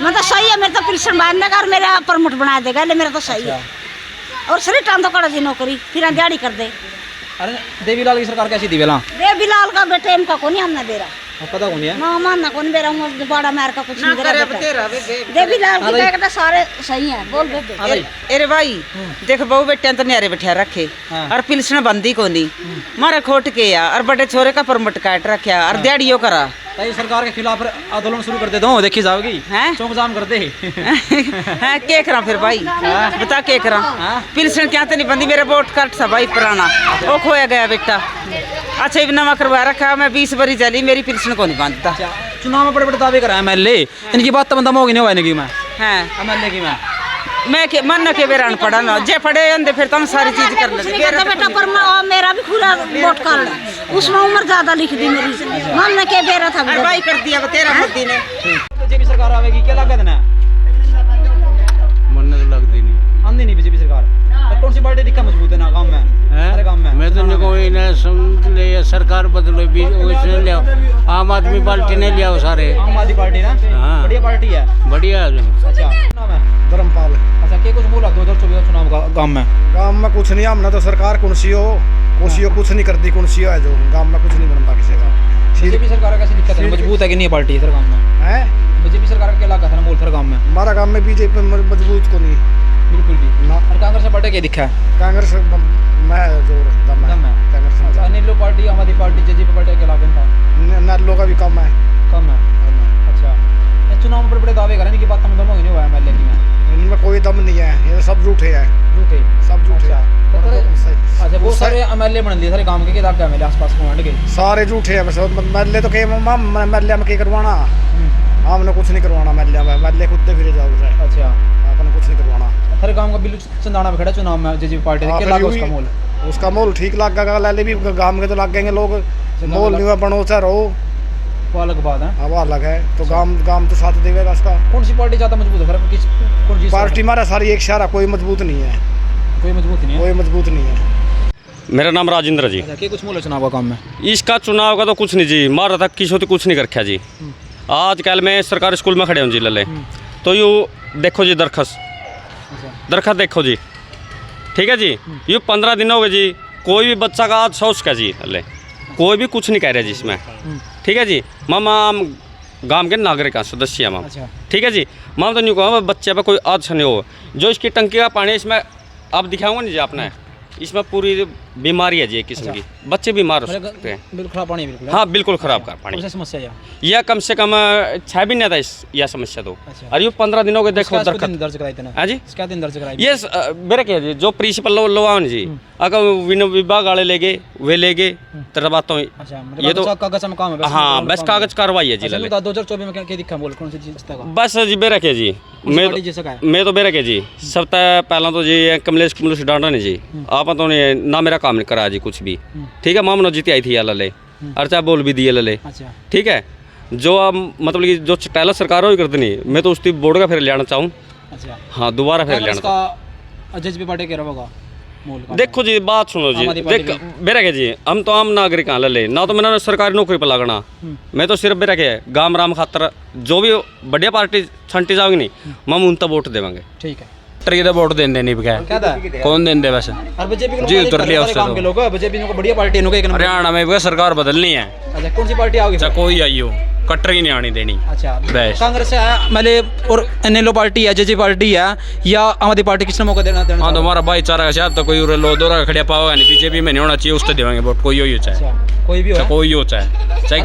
मैं तो सही है, मेरे तो पिल्सन बांधने का और मेरा परमट बना देगा, ले मेरा तो सही है। और सरी टाइम तो कड़ा दी नौकरी फिर दिहाड़ी कर दे। अरे देवीलाल की सरकार कैसी दी बेला? देवीलाल का बेटे इनका को नहीं हमने दे रहा, पता कौन है ना मानना कौन दे रहा हूं। बड़ा मार का कुछ नहीं दे रहा। देवीलाल की कहता सारे सही है। बोल बेटे। अरे भाई देख बहु बेटे तो न्यारे बैठा रखे और पिल्सन बंदी को नहीं मारे खोट के या और बड़े छोरे का परमट काट रखा और दिहाड़ियों करा। ताई सरकार के खिलाफ आंदोलन शुरू कर दे दो, देखी जाओगी हैं? चौक जाम कर दे। हैं क्या करा फिर भाई? बता क्या करा? पिल्सन क्या तो नहीं बंदी, मेरा वोट कार्ड था भाई पुराना वो खोया गया बेटा। अच्छा इब नवा करवा रखा, मैं 20 बरी चली, मेरी पिल्सन को नहीं बांधता। चुनाव में बड़े बड़े दावे करा एमएलए, इनकी बात तो बंदा होगी नहीं हुआ इनकी में। हैं एमएलए की मैं के मन के बेरान पड़ा ना जे पड़े अंदे फिर तुम सारी चीज कर ले। बेटा पर मेरा भी पूरा वोट कार्ड है, उसमें उम्र ज्यादा लिख दी मेरी। मन के बेरा था भाई कर दिया तेरा मोदी ने। बीजेपी सरकार आवेगी क्या लागत ना? मन तो लगती नहीं आंदी नहीं बीजेपी सरकार। पर कौन सी पार्टी दिखा मजबूत है ना काम में? हर काम में मैं तो कोई ना समझ ले सरकार बदलो भी उसने लिया, आम आदमी पार्टी ने लिया सारे। आम आदमी पार्टी ना? हाँ बढ़िया पार्टी है। बढ़िया। अच्छा नाम है धर्मपाल। अच्छा क्या कुछ बोला 2024 चुनाव का गांव में? गांव में कुछ नहीं, हमने तो सरकार कुर्सी हो कुछ नहीं करती। कुर्सी है जो गांव में कुछ नहीं बनता किसी का। बीजेपी सरकार कैसी दिक्कत है? मजबूत है कि नहीं पार्टी इधर गांव में? है बीजेपी सरकार क्या लागत है ना मोल फिर गांव में? हमारा गांव में बीजेपी मजबूत को नहीं बिल्कुल भी ना। और कांग्रेस पार्टी क्या दिखा है? कांग्रेस मैं जोर दम है कांग्रेस। अच्छा नेलो पार्टी, आम आदमी पार्टी, जेजेपी पार्टी क्या लागत था? नेलो का भी कम है। अच्छा ये चुनाव में बड़े बड़े दावे करें, इनकी बात हम दम नहीं हुआ एमएलए की में? इनमें कोई दम नहीं है, ये सब झूठे हैं। झूठे सब झूठे। अच्छा बहुत सारे एमएलए बन दिए सारे गांव के लाग एमएलए आसपास कमांड के सारे झूठे हैं। बस एमएलए तो के एमएलए में क्या करवाना? हमने कुछ नहीं करवाना एमएलए में। एमएलए खुद फिर जाओ। अच्छा आपने कुछ नहीं करवाना। हर गांव का बिल्लू चंदाना में खड़ा चुनाव में जेजेपी पार्टी के लाग उसका मोल। उसका मोल ठीक लगेगा, लाले भी गांव के तो लग गएंगे लोग। मोल नहीं बनो चाहे रहो वो अलग बात है। वो अलग है तो गांव तो साथ देगा उसका। कौन सी पार्टी ज्यादा मजबूत है? किस कौन सी पार्टी हमारा सारी एक शहर कोई मजबूत नहीं है। कोई मजबूत नहीं है? कोई मजबूत नहीं है। मेरा नाम राजेंद्र जी। क्या कुछ मोल चुनाव का काम में? इसका चुनाव का तो कुछ नहीं जी, मारा तक किसी तो कुछ नहीं कर रखा जी। आजकल मैं सरकारी स्कूल में खड़े हूँ जी लले, तो यू देखो जी दरखस दरख्त देखो जी, ठीक है जी। ये 15 दिन हो गए जी, कोई भी बच्चा का आज शौच का जी अल्ले, कोई भी कुछ नहीं कह रहा जी इसमें, ठीक है जी। मामा हम गांव के नागरिक हैं, सदस्य हैं मामा, ठीक है जी। मामा तो नहीं कहूँगा बच्चे पर कोई आज नहीं हो, जो इसकी टंकी का पानी इसमें आप दिखाऊंगा नहीं जी आपने, इसमें पूरी बीमारी है जी एक किस्म की, बच्चे बीमार हो सकते हैं। बिल्कुल खराब पानी, बिल्कुल हाँ बिल्कुल खराब का पानी। समस्या यह कम से कम 6 महीने था यह समस्या तो, और ये 15 दिनों के देखो दर्ज कराई हाँ जी, क्या दिन दर्ज कराई ये मेरा क्या जी, जो प्रिंसिपल लोग जी, अगर विभाग वाले ले गए वे ले गए तेरा बात तो ये तो कागज का काम है। हाँ बस कागज कार्रवाई है जी। 2024 में क्या दिखा, बोल कौन सी चीज का बस जी बेरा के जी, मैं तो बेरा के जी सबसे पहला तो जी कमलेश डांडा ने जी, आप तो ने ना मेरा काम नहीं करा जी कुछ भी, ठीक है। मामनो जीती आई थी या लले, अर्चा बोल भी दिए लले, ठीक है। जो आप मतलब कि जो चटैला सरकार हो कर देनी, मैं तो उसकी बोर्ड का फिर ले आना चाहूँ, हाँ दोबारा फिर ले आना। जेजेपी पार्टी कह रहा होगा, देखो जी बात सुनो जी, देख बेरा के जी, हम तो आम नागरिक हैं लले ना, तो मैंने सरकारी नौकरी पर लगना, मैं तो सिर्फ बेरा के गांव राम खातर जो भी बढ़िया पार्टी छंटी जाओगी नहीं, हम उन तक वोट देवांगे, ठीक है। ट्री तो वोट देने नहीं बगैर कौन देंदे वैसे जी, उतर लिया उससे तो बीजेपी को बढ़िया पार्टी हरियाणा में सरकार बदलनी है। अच्छा कौन सी पार्टी आओगी? कोई आई हो, कट्टर ही नहीं आनी देनी। अच्छा कांग्रेस है मतलब और एनएलओ पार्टी है, जेजे पार्टी है या आम आदमी पार्टी, किसने मौका देना? हाँ तो हमारा भाईचारा का शायद तो कोई लो दो खड़िया पाओगा नहीं, बीजेपी में नहीं होना चाहिए, उस तो देवांगे वोट, कोई हो चाहे कोई भी हो, कोई हो चाहे